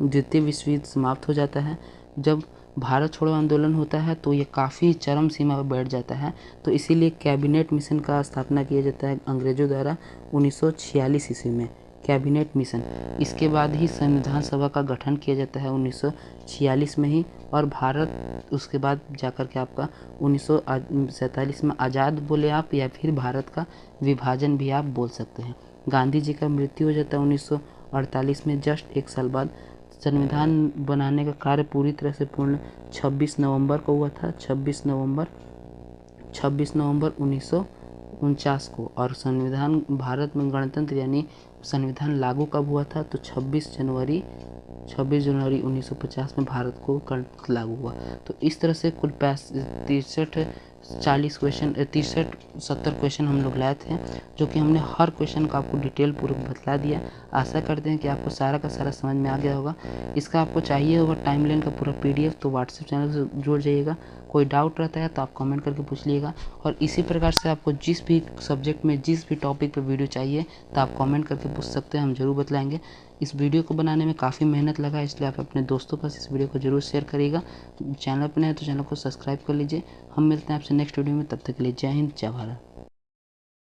द्वितीय विश्व युद्ध समाप्त हो जाता है। जब भारत छोड़ो आंदोलन होता है तो ये काफ़ी चरम सीमा पर बैठ जाता है, तो इसीलिए कैबिनेट मिशन का स्थापना किया जाता है अंग्रेज़ों द्वारा 1946 ईस्वी में, कैबिनेट मिशन। इसके बाद ही संविधान सभा का गठन किया जाता है 1946 में ही, और भारत उसके बाद जाकर के आपका 1947 में आज़ाद बोले आप, या फिर भारत का विभाजन भी आप बोल सकते हैं। गांधी जी का मृत्यु हो जाता है 1948 में, जस्ट 1 साल बाद। संविधान बनाने का कार्य पूरी तरह से पूर्ण 26 नवंबर को हुआ था, 26 नवंबर 1949 को। और संविधान भारत में गणतंत्र यानी संविधान लागू कब हुआ था, तो 26 जनवरी 1950 में भारत को गणतंत्र लागू हुआ। तो इस तरह से कुल 63 40 क्वेश्चन 63-70 क्वेश्चन हम लोग लाए थे, जो कि हमने हर क्वेश्चन का आपको डिटेल पूर्वक बतला दिया। आशा करते हैं कि आपको सारा का सारा समझ में आ गया होगा। इसका आपको चाहिए होगा टाइमलाइन का पूरा PDF, तो व्हाट्सएप चैनल से जुड़ जाइएगा। कोई डाउट रहता है तो आप कमेंट करके पूछ लीजिएगा। और इसी प्रकार से आपको जिस भी सब्जेक्ट में जिस भी टॉपिक पे वीडियो चाहिए तो आप कमेंट करके पूछ सकते हैं, हम ज़रूर बतलाएंगे। इस वीडियो को बनाने में काफ़ी मेहनत लगा, इसलिए आप अपने दोस्तों के पास इस वीडियो को जरूर शेयर करिएगा। चैनल पर नए हैं तो चैनल को सब्सक्राइब कर लीजिए। हम मिलते हैं आपसे नेक्स्ट वीडियो में, तब तक के लिए जय हिंद, जय भारत।